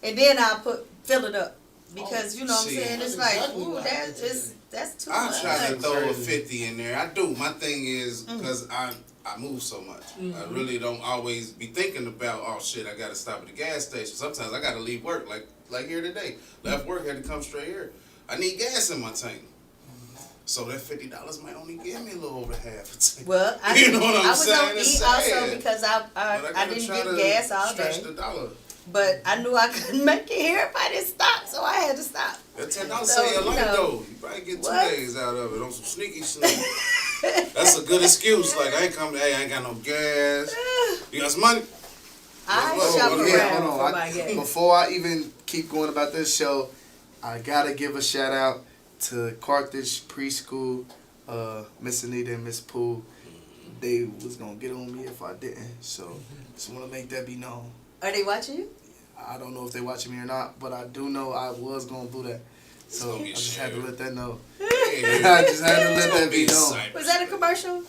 and then I fill it up because you know what I'm See, saying. It's that's like, exactly ooh, what happened that's too I much. try to throw a 50 in there. I do. My thing is because I move so much. I really don't always be thinking about, oh shit, I gotta stop at the gas station. Sometimes I gotta leave work, like here today. Left work, had to come straight here. I need gas in my tank. So that $50 might only give me a little over half a tank. Well, I You know what I'm was saying? on It's E also sad. because I But didn't try get to gas all stretch day, the dollar. but I knew I couldn't make it here if I didn't stop, so I had to stop. That $10 So, save your you life know, though. You probably get 2 what? days out of it on some sneaky sneak. That's a good excuse. Like I ain't got no gas. You got some money? I Whoa, shop whoa, around Yeah, for hold on. my gas. Before I even keep going about this show, I gotta give a shout out to Carthage Preschool, Miss Anita and Miss Pooh. They was gonna get on me if I didn't, so just wanna make that be known. Are they watching you? I don't know if they watching me or not, but I do know I was gonna do that. So gonna I get just had to shared. let that know. Yeah. I just had to let that be known. Was that a commercial?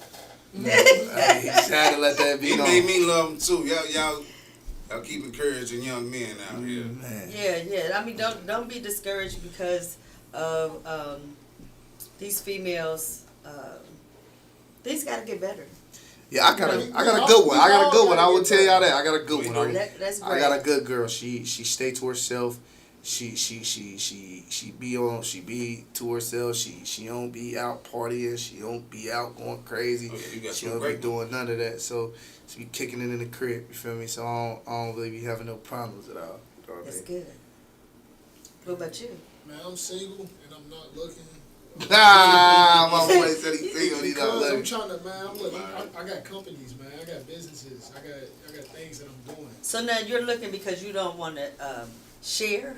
I just had to let that be He known. made me love him too. Y'all keep encouraging young men out here. Man. Yeah. I mean, don't be discouraged because of these females. Things got to get better. Yeah, I got a good one. I will tell y'all that. I got a good one. That's I great. got a good girl. She stay to herself. She be to herself. She don't be out partying. She don't be out going crazy. Oh, yeah, you got She some don't be great doing none of that. So she be kicking it in the crib. You feel me? So I don't really be having no problems at all. You know what I That's mean? good. What about you? Man, I'm single and I'm not looking. Nah, my boy said he's single. He's not Because I'm living. trying to, man. I got companies, man. I got businesses. I got things that I'm doing. So now you're looking because you don't want to share.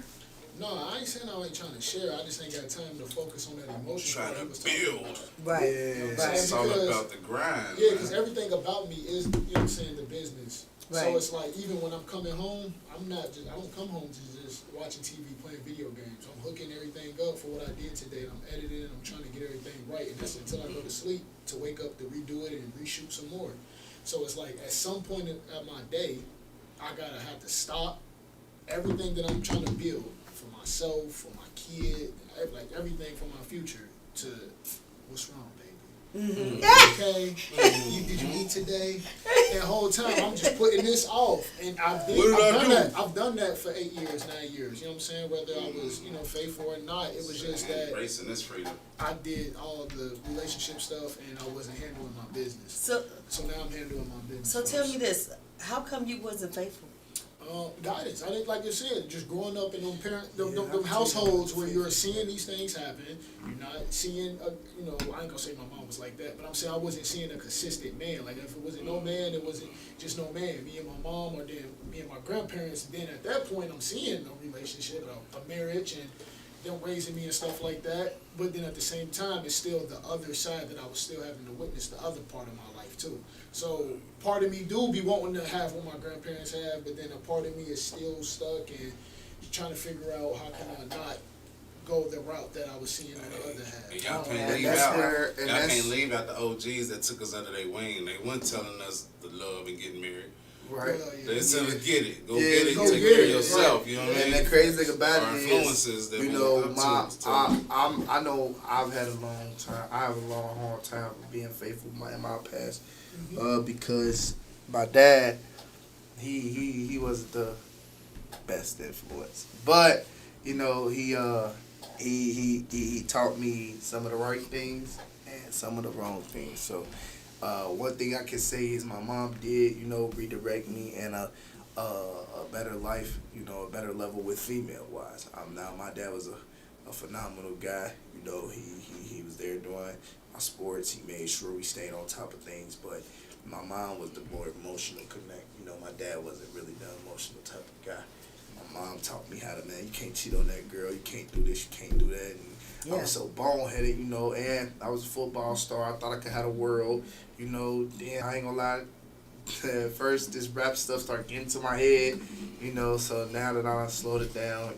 No, I ain't saying I ain't trying to share. I just ain't got time to focus on that emotion. Trying part he to was talking build. about. Right. You know what I'm Right. It's saying? all Because- about the grind. Yeah, man. because everything about me is, you know what I'm saying, the business. Right. So it's like, even when I'm coming home, I don't come home to just watching TV, playing video games. I'm hooking everything up for what I did today. I'm editing, I'm trying to get everything right. And that's until I go to sleep to wake up to redo it and reshoot some more. So it's like, at some point at my day, I gotta have to stop everything that I'm trying to build for myself, for my kid, like everything for my future to, what's wrong, baby? Okay, did you eat today? And the whole time I'm just putting this off, and I've done that for 8 years, 9 years. You know what I'm saying? Whether I was, faithful or not, it was just that Embracing this freedom. I did all the relationship stuff, and I wasn't handling my business. So now I'm handling my business. So tell first. me this: how come you wasn't faithful? Guidance. I think, like you said, just growing up in them households where you're seeing these things happen. You're not seeing, I ain't gonna say my mom was like that, but I'm saying I wasn't seeing a consistent man. Like, if it wasn't no man, it wasn't just no man. Me and my mom, or then me and my grandparents. Then at that point, I'm seeing a relationship, a marriage, and them raising me and stuff like that. But then at the same time, it's still the other side that I was still having to witness, the other part of my life too. So part of me do be wanting to have what my grandparents have, but then a part of me is still stuck and trying to figure out how can I not go the route that I was seeing on the other half. And y'all can't and leave that's out. where- and Y'all that's- can't leave out the OGs that took us under their wing. They weren't telling us the love and getting married. Right. They said, get it. Go Yeah, get it. go Take get care of it, yourself. right. You know what I And mean? the crazy thing about Our it influences is, that you we know, look up to. I know I've had a long time. I have a long, hard time of being faithful in my past, because my dad, he wasn't the best influence, but he taught me some of the right things and some of the wrong things. So one thing I can say is my mom did, redirect me in a better life, a better level with female wise. Now my dad was a phenomenal guy. He was there doing my sports. He made sure we stayed on top of things, but my mom was the more emotional connect. My dad wasn't really the emotional type of guy. My mom taught me how to, man, you can't cheat on that girl, you can't do this, you can't do that. And I was so boneheaded, and I was a football star. I thought I could have the world, then I ain't gonna lie. At first, this rap stuff started getting to my head, so now that I slowed it down,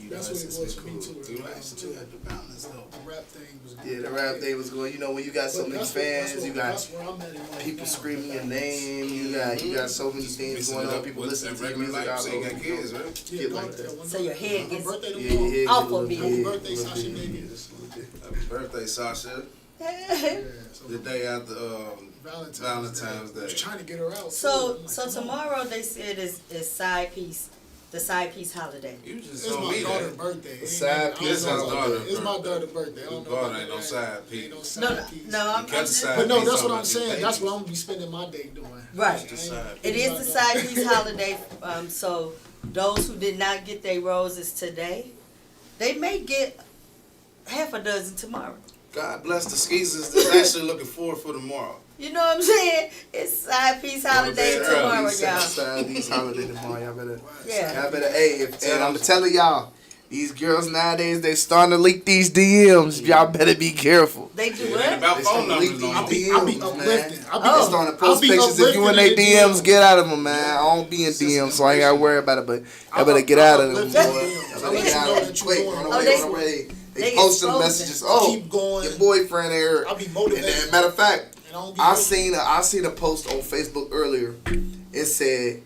That's what it it's was been for me cool. too. You actually had to balance though. The rap thing was Yeah, the rap thing was going. When you got so many fans, you got that's where I'm at in life people now. screaming your name. You got so many things Mixing going it on. up People with listening to your regular music. life. all So you over. got kids, right? Yeah, Shit like that. So your head Her gets birthday Yeah, tomorrow. your head Off get a of little me. big, Happy birthday, little Sasha big. Vegas. Happy birthday, Sasha. Yeah, so The day after Valentine's Valentine's Day. I was Day. trying to get her out. So too. I'm like, so come on. tomorrow they said is the side piece holiday. You just It's told my me daughter's that. birthday. It ain't Side nothing- I piece don't know is about daughter's that. It's my birthday. daughter's birthday. I don't Your know daughter about ain't no that. side piece. Ain't no No, side piece. no, I'm got the just, side But no, piece that's what on I'm it. saying. That's what I'm gonna be spending my day doing. right. Just decide. It is the side piece holiday. So those who did not get their roses today, they may get half a dozen tomorrow. God bless the skeezers that's actually looking forward for tomorrow. You know what I'm saying? It's side piece holiday bed early. tomorrow, Set y'all. aside these holiday tomorrow. Y'all better. Yeah. Y'all better. Hey, and I'm telling y'all, these girls nowadays they starting to leak these DMs. Y'all better be careful. They do It ain't what? about They phone starting to leak numbers no more. these I be DMs, uplifting. man. I be They starting to post pictures if you in their DMs. Get out of them, man. I don't be in DMs, so I ain't gotta worry about it. But y'all better get out of them, boy. Y'all better get out of them quick. Run away, run away. They posting exposing. messages. Oh, Keep going. your boyfriend here. I be And motivated. then, matter of fact, And I don't be I hurt. seen a post on Facebook earlier. It said,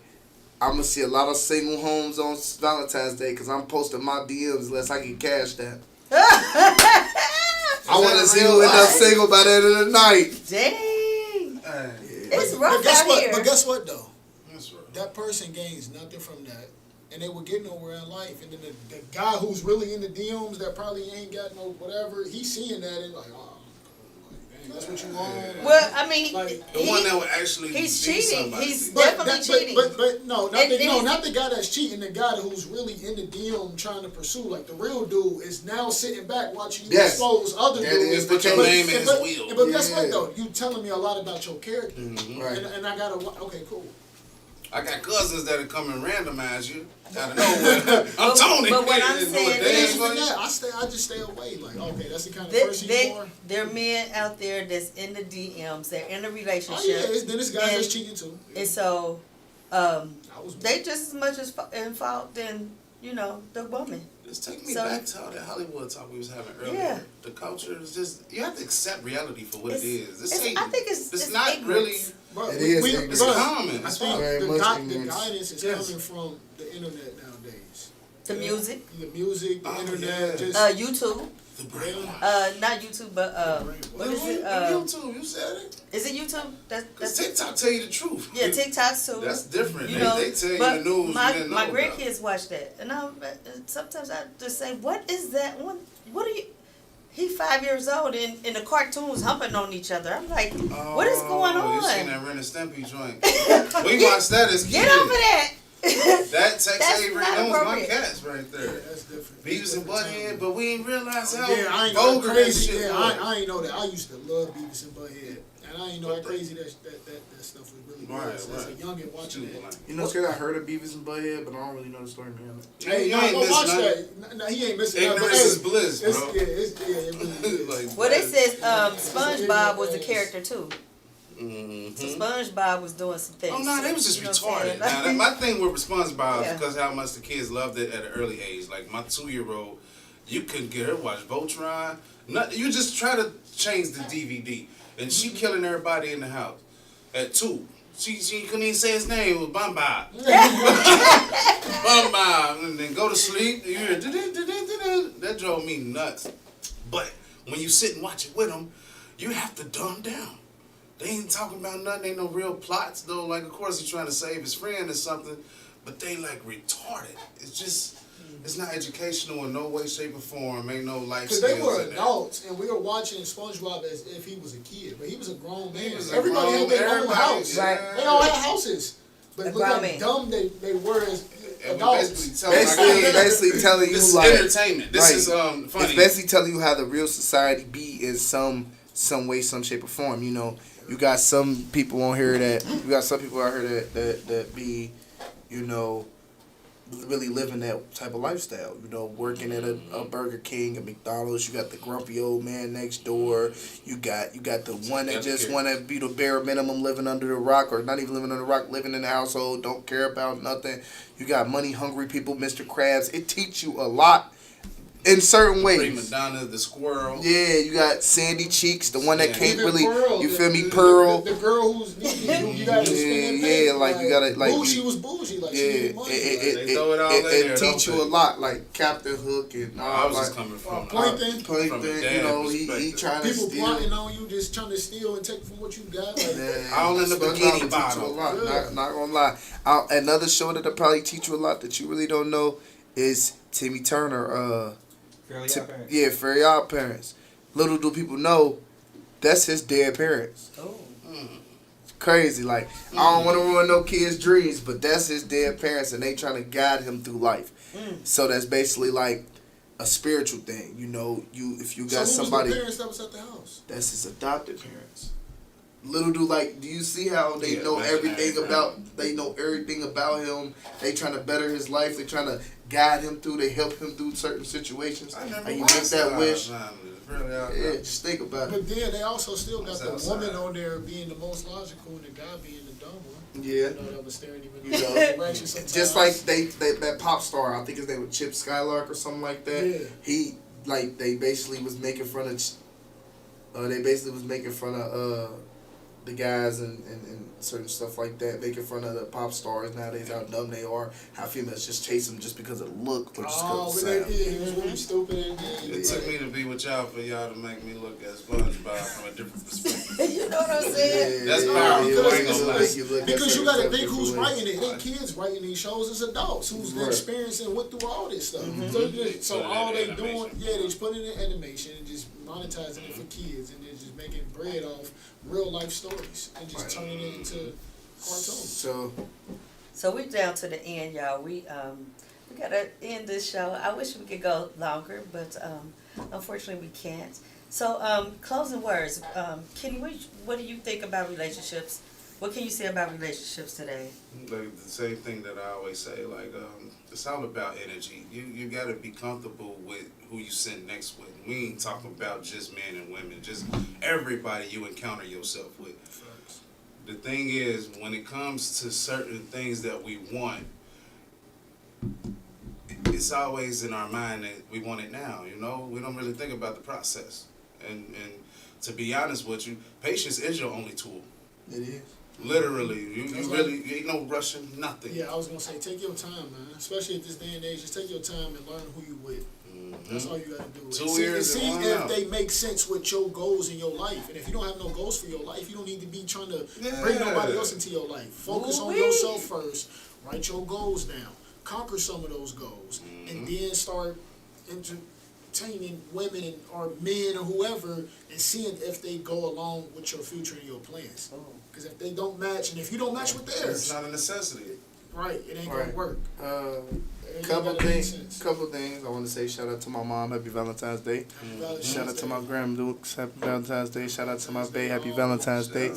"I'm gonna see a lot of single homes on Valentine's Day because I'm posting my DMs unless I get cashed out. I want to see who end up single by the end of the night." Dang. Hey, It's But rough guess out what? here. But guess what though? that's right. That person gains nothing from that, and they will get nowhere in life. And then the guy who's really in the DMs that probably ain't got no whatever, he's seeing that and like, oh, like, That's what you want. Well, I mean, Like, The one that would actually he's see cheating. somebody. He's But definitely cheating. But no, not And- the, and no, he's- not the guy that's cheating. The guy who's really in the DM trying to pursue. Like the real dude is now sitting back watching you Yes. expose other That dudes. is the Put your case. name in his but, wheel. but guess Yeah. what though? You telling me a lot about your character, Right. and I gotta okay, cool. I got cousins that'll come and randomize you out of nowhere. I'm Tony. but what I'm They know saying what It they ain't is- is even for you. that. I just stay away. Like okay, that's the kind of There, person you are. there are men out there that's in the DMs. They're in a Oh relationship. yeah, then this guy that's And- cheating too. And so, I was they just as much as in fault than the woman. Just take me So- back to all that Hollywood talk we was having earlier. Yeah. The culture is just, you have to accept reality for what it is. This It's- ain't, I think it's not ignorance. really, Bro, It is we, ignorant. it's bro, common. I It's think very the, much the ignorance. guidance is Yes. coming from the internet nowadays. The music, The music, the Oh, internet, yeah. just YouTube, the brain. not YouTube, but what is it? YouTube, you said it. Is it YouTube? Because That's TikTok tell you the truth. yeah, TikTok too. That's different. You know, They tell you but the news my you didn't know my about. grandkids watch that, and sometimes I just say, "What is that one? What are you?" He 5 years old, and the cartoons humping on each other. I'm like, what is going Oh, you seen on? that Ren and Stimpy joint. We watched that as kids. Get over that. That Tex That's Avery, not those my appropriate. cats right there. that's different. Beavis and Different Butthead, time. but we didn't realize how Yeah, I ain't know vulgar that that crazy. shit Yeah, was. I ain't know that. I used to love Beavis and Butthead, and I ain't know how crazy that stuff was really Right, was. As a right. youngin' watching Super that. like- You know, it's good. I heard of Beavis and Butthead, but I don't really know the story behind it. Hey, You no, ain't go missing watch nothing. that. No, he ain't missing nothing. Ignorance but, is bliss, it's, bro. yeah, it really is. Like, Well, they that- said SpongeBob was a character too. Mhm. So SpongeBob was doing some things. Oh no, they was just You know what I'm retarded. Now, saying? my thing with SpongeBob Yeah. is because how much the kids loved it at an early age. Like my 2-year-old, you couldn't get her to watch Voltron. You just try to change the DVD, and she killing everybody in the house at 2. She couldn't even say his name. It was Bamba. Bamba, and then go to sleep. You hear that drove me nuts. But when you sit and watch it with them, you have to dumb down. They ain't talking about nothing. Ain't no real plots though. Like of course he's trying to save his friend or something, but they like retarded. It's just, it's not educational in no way, shape, or form. Ain't no life Because skills they were in there. adults, and we were watching SpongeBob as if he was a kid, but he was a grown man. He was a Everybody grown- had their own everybody- house. Right. They all had houses. But A look how grown man. dumb they were as And we adults. Basically telling you this is like entertainment. This right. is funny. It's basically telling you how the real society be in some way, some shape or form. You know, you got some people on here that that be, really living that type of lifestyle. Working at a Burger King, a McDonald's. You got the grumpy old man next door. You got the one that just want to be the bare minimum, living under the rock, or not even living under the rock, living in the household, don't care about nothing. You got money hungry people, Mr. Krabs. It teach you a lot in certain ways. Prima Donna, the squirrel. Yeah, you got Sandy Cheeks, the one that can't Even really, Pearl, you the- feel me, the- Pearl. The girl who's you gotta spend that Yeah, like, you gotta, like, She you- was bougie, like she Yeah, had money. They throw it all in there, it don't teach you they? a lot, like Captain Hook and I was just like, coming from Plankton. from a Plankton, dad he perspective. trying to People steal. plotting on you, just trying to steal and take from what you got. Like, Yeah, All in the SpongeBob bikini will teach you bottle. a lot. Yeah. Not gonna lie. Another show that'll probably teach you a lot that you really don't know is Timmy Turner. Fairly Ti- Odd Parents. yeah, Fairly Odd Parents. Little do people know, that's his dead parents. Oh. It's crazy. Like, I don't want to ruin no kid's dreams, but that's his dead parents, and they trying to guide him through life. So that's basically like a spiritual thing. If you so got who somebody, was the parents that was at the house? that's his adopted parents. Little do you see how they Yeah, know imaginary everything about him? They trying to better his life. They trying to guide him through. They help him through certain situations. I never And you watched make that wish. Really Yeah, just think about it. But then they also still got the Outside. woman on there being the most logical and the guy being the dumb one. Yeah. That was staring him in You the know, direction sometimes. just like that pop star, I think his name was Chip Skylark or something like that. Yeah. They basically was making fun of the guys and certain stuff like that, making fun of the pop stars nowadays, how dumb they are, how females just chase them just because of look or just Oh, because but of sound. he was really stupid. And It took me to be with y'all for y'all to make me look at SpongeBob from a different perspective. You know what I'm saying? That's No, powerful. because I ain't gonna lie. Because you got to think who's who's writing it. It ain't kids writing these shows. It's adults who's Right. experiencing and went through all this stuff. So Put it all in they animation. doing, they just put it in animation and just monetizing it for kids and then just making bread off real life stories and just turning it into cartoons. So we're down to the end, y'all. We gotta end this show. I wish we could go longer, but unfortunately we can't. So closing words, Kenny, what do you think about relationships? What can you say about relationships today? Like the same thing that I always say, like it's all about energy. You gotta be comfortable with who you sit next with. We ain't talking about just men and women, just everybody you encounter yourself with. The thing is, when it comes to certain things that we want, it's always in our mind that we want it now, you know? We don't really think about the process. And to be honest with you, patience is your only tool. It is. Literally. You really, ain't no rushing, nothing. Yeah, I was going to say, take your time, man. Especially at this day and age, just take your time and learn who you with. That's all you got to do. 2 years see and if one they make sense with your goals in your life. And if you don't have no goals for your life, you don't need to be trying to bring nobody else into your life. Focus on yourself first. Write your goals down. Conquer some of those goals. And then start entertaining women or men or whoever and seeing if they go along with your future and your plans. Because if they don't match, and if you don't match with theirs, it's not a necessity. Right, it ain't going to work. Couple things. I want to say shout out to my mom, happy Valentine's Day. Shout out to my Dukes, happy Valentine's Day. Shout out to my bae, happy Valentine's Day.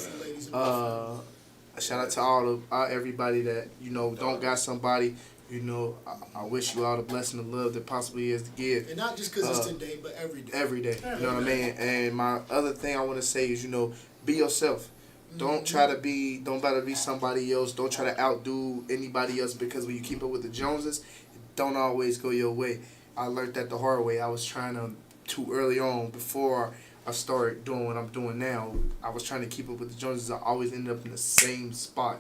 Shout out to everybody that don't got somebody. I wish you all the blessing and love that possibly is to give. And not just because it's today, but every day. Every day. You know what I mean? And my other thing I want to say is, be yourself. Don't try to be somebody else. Don't try to outdo anybody else, because when you keep up with the Joneses, it don't always go your way. I learned that the hard way. I was trying to, too early on, before I started doing what I'm doing now, I was trying to keep up with the Joneses. I always ended up in the same spot,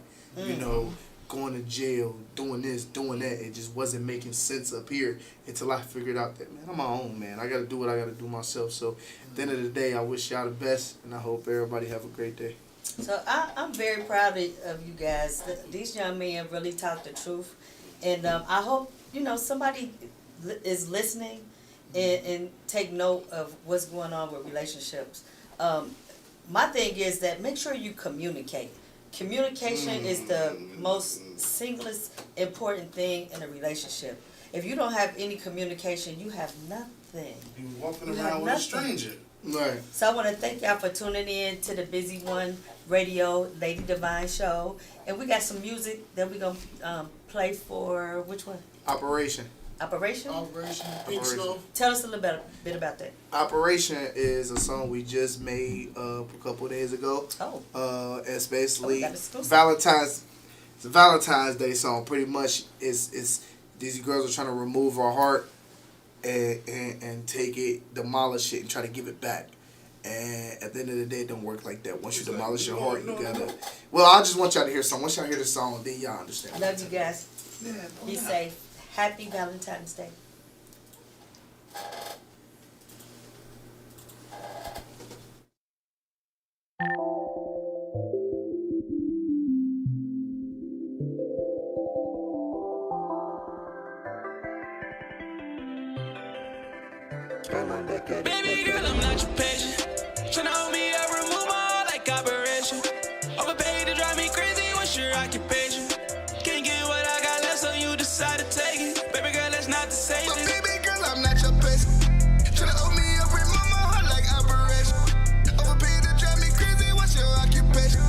going to jail, doing this, doing that. It just wasn't making sense up here until I figured out that, man, I'm my own man. I got to do what I got to do myself. So at the end of the day, I wish y'all the best, and I hope everybody have a great day. So I'm very proud of you guys. These young men really talk the truth. And I hope, somebody is listening and take note of what's going on with relationships. My thing is that make sure you communicate. Communication is the most singlest important thing in a relationship. If you don't have any communication, you have nothing. You're walking around with a stranger. Right. So I want to thank y'all for tuning in to the Busy One Radio Lady Divine Show. And we got some music that we're going to play for, which one? Operation. Operation? Pink Snow. Tell us a little bit about that. Operation is a song we just made a couple of days ago. It's basically Valentine's Day song. Pretty much, it's these girls are trying to remove our heart and take it, demolish it, and try to give it back. And at the end of the day, it don't work like that. Once you demolish your heart, you gotta. Well, I just want y'all to hear something. Once y'all hear the song, then y'all understand. Love you guys. Be safe. Happy Valentine's Day. Baby girl, I'm not your patient. Tryna hold me up, remove my heart like operation. Overpaid to drive me crazy, what's your occupation? Can't get what I got left, so you decide to take it. Baby girl, that's not the same. But baby girl, I'm not your patient. Tryna hold me up, remove my heart like operation. Overpaid to drive me crazy, what's your occupation?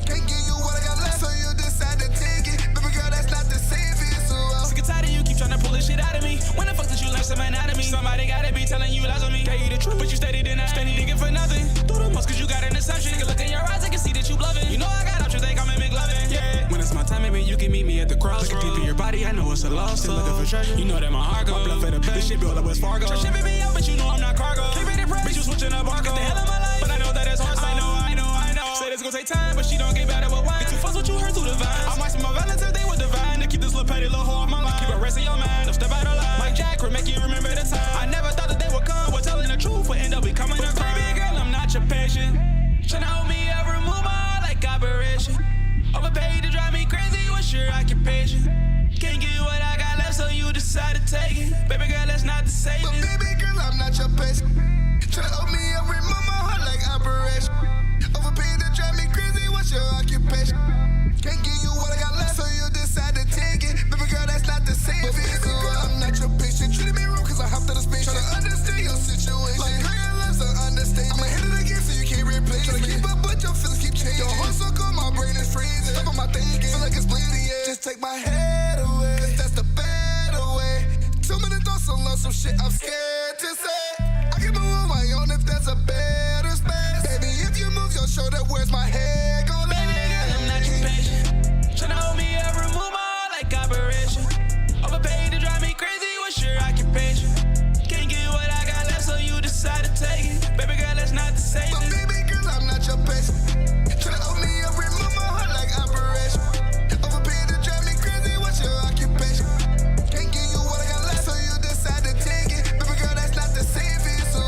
Can't give you what I got left, so you decide to take it. Baby girl, that's not the same for you, so sick and tired of you keep tryna pull this shit out of me. When the fuck did you learn some anatomy? Somebody gotta be telling you lies on me. Gave you the truth, but you steady denying. Steady digging for nothing. Do the most cause you got an assumption. Nigga, look in your eyes, I can see that you bluffing. You know I got options, they come and make loving. Yeah. When it's my time, maybe you can meet me at the crossroads. Looking deep in your body, I know it's a loss. Still looking for treasure. You know that my heart go. My bluff at the back. This shit built up West Fargo. Try shipping me up, but you know I'm not cargo. Keep it depressed, bitch, you switching up barcode. The hell of my life, but I know that it's hard. I know. Said it's gonna take time, but she don't get better with wine. Get too fuss what you heard through the vines. I might spend my Valentine's Day with the vine to keep this little petty little hoe off my mind. Keep it rest in your mind, don't step out of line. Mike Jack would make you remember the time. I never thought that they would come. We're telling the truth, would end up becoming a crime. Baby girl, I'm not your patient. Tryna hold me up, remove my heart like operation. Overpaid to drive me crazy, what's your occupation? Can't get what I got left, so you decide to take it. Baby girl, that's not the same. But baby girl, I'm not your patient. Tryna open me up, rip my heart like operation. Overpaid to drive me crazy, what's your occupation? Can't give you what I got left, so you decide to take it. Baby girl, that's not the same. But baby girl, I'm not your patient. Treated me wrong cause I hopped out of space. Tryna understand your situation. Like girl, your love's an understatement. I'ma hit it again so you can't replace it. Tryna keep up, but your feelings keep changing. Your heart so cold, my brain is freezing. Stop on my thinking, feel like it's bleeding, yeah. Just take my head away, cause that's the better way. Too many thoughts on love, some shit I'm scared to say. I can move on my own if there's a better space. Baby, if you move your shoulder, where's my head gon' lay? I'm not your patient. Tryna hold me up, remove my heart like operation. Overpaid to drive me crazy, what's your occupation? Can't get what I got left, so you decide to take it. Baby girl, that's not the same. But baby girl, I'm not your patient. Tryna open me up, remove my heart like operation. Overpaid to drive me crazy, what's your occupation? Can't give you what I got left, so you decide to take it. Baby girl, that's not the same for you, so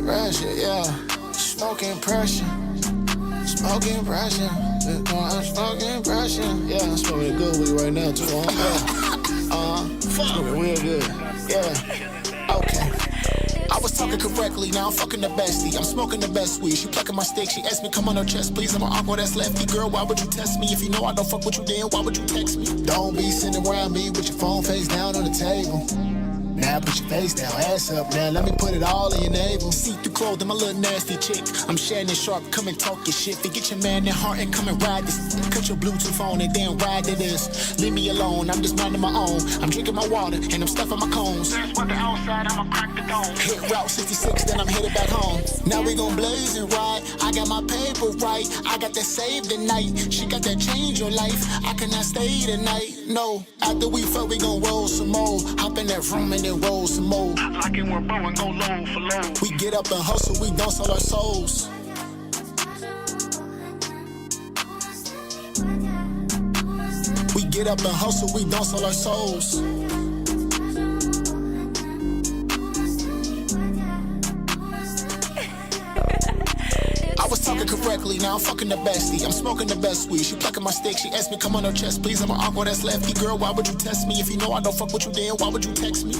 pressure, yeah. Smoking pressure. Smoking pressure. I'm smoking pressure. Yeah, I'm smoking a good weed right now, too. Smoking real good. Yeah. Okay. I was talking correctly, now I'm fucking the bestie. I'm smoking the best weed. She plucking my stick. She asked me, come on her chest, please. I'm an awkward ass lefty. Girl, why would you test me? If you know I don't fuck with you, then why would you text me? Don't be sitting around me with your phone face down on the table. Now put your face down, ass up, now let me put it all in your navel. See-through clothing, my little nasty chick. I'm Shannon Sharp, come and talk your shit. Forget your man and heart and come and ride this. Cut your Bluetooth on and then ride to this. Leave me alone, I'm just minding my own. I'm drinking my water and I'm stuffing my cones. There's what the outside, I'ma crack the dome. Hit Route 66, then I'm headed back home. Now we gon' blaze and ride. I got my paper right, I got that save the night. She got that change your life, I cannot stay tonight. No, after we fuck, we gon' roll some more. Hop in that room and then roll some more. like it went bow and go low for low. We get up and hustle, we don't sell our souls. We get up and hustle, we don't sell our souls. I was talking correctly, now I'm fucking the bestie. I'm smoking the best weed. She plucking my stick. She asked me, come on her chest, please. I'm an awkward ass lefty. Girl, why would you test me? If you know I don't fuck with you, then why would you text me?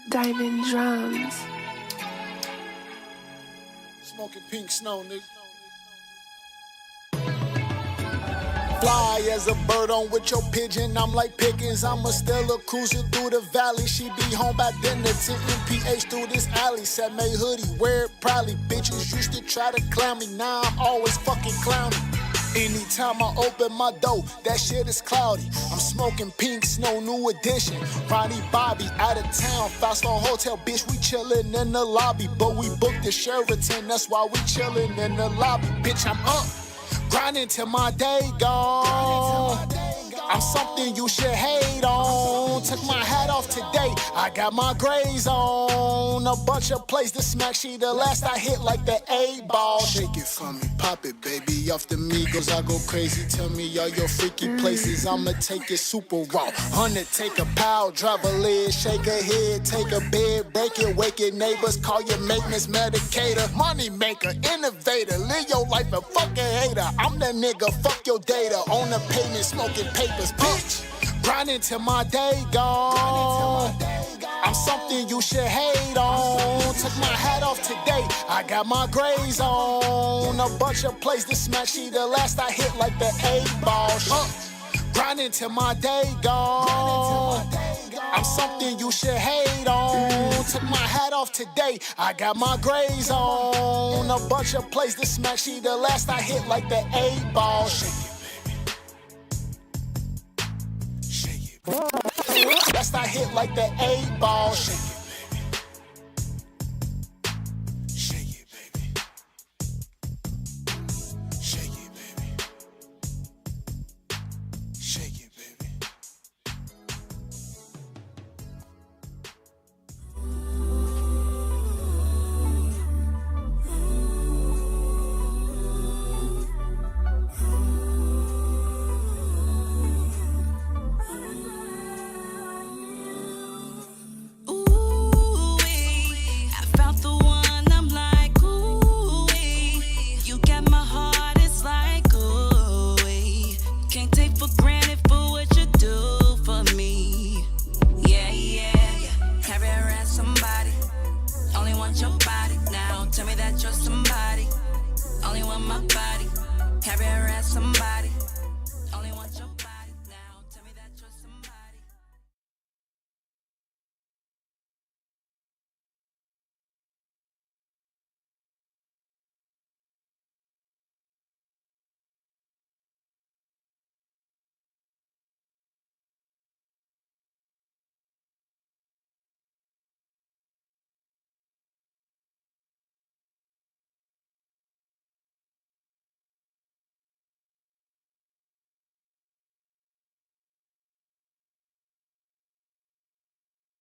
Diamond drums. Smoking pink snow, nigga. Fly as a bird on with your pigeon. I'm like Pickens. I'm a Stella cruising through the valley. She be home by dinner. 10 MPH through this alley. Set May hoodie, wear it proudly. Bitches used to try to clown me. Now I'm always fucking clowning. Anytime I open my door, that shit is cloudy. I'm smoking pink snow, new edition. Ronnie Bobby out of town, fast on hotel, bitch. We chillin' in the lobby, but we booked the Sheraton. That's why we chillin' in the lobby, bitch. I'm up, grinding till my day gone. I'm something you should hate on. Took my hat off today, I got my grays on. A bunch of plays to smack, she the last I hit like the A-ball. Shake it for me, pop it, baby. Off the Migos, I go crazy. Tell me all your freaky places, I'ma take it super raw. Hunter, take a pow, drop a lid, shake a head, take a bed, break it, wake it, neighbors, call your maintenance medicator. Money maker, innovator, live your life a fucking hater. I'm that nigga, fuck your data, on the pavement, smoking papers, bitch. Grinding till my day gone. I'm something you should hate on. Took my hat off today, I got my grays on. A bunch of plays to smack, she the last I hit like the A-ball. Grinding till my day gone. I'm something you should hate on. Took my hat off today, I got my grays on. A bunch of plays to smack, she the last I hit like the A-ball. Shake it, baby. Shake it, baby. best I hit like the A-ball. Shake it. Your body now, tell me that you're somebody. Only want my body. Have you ever had somebody?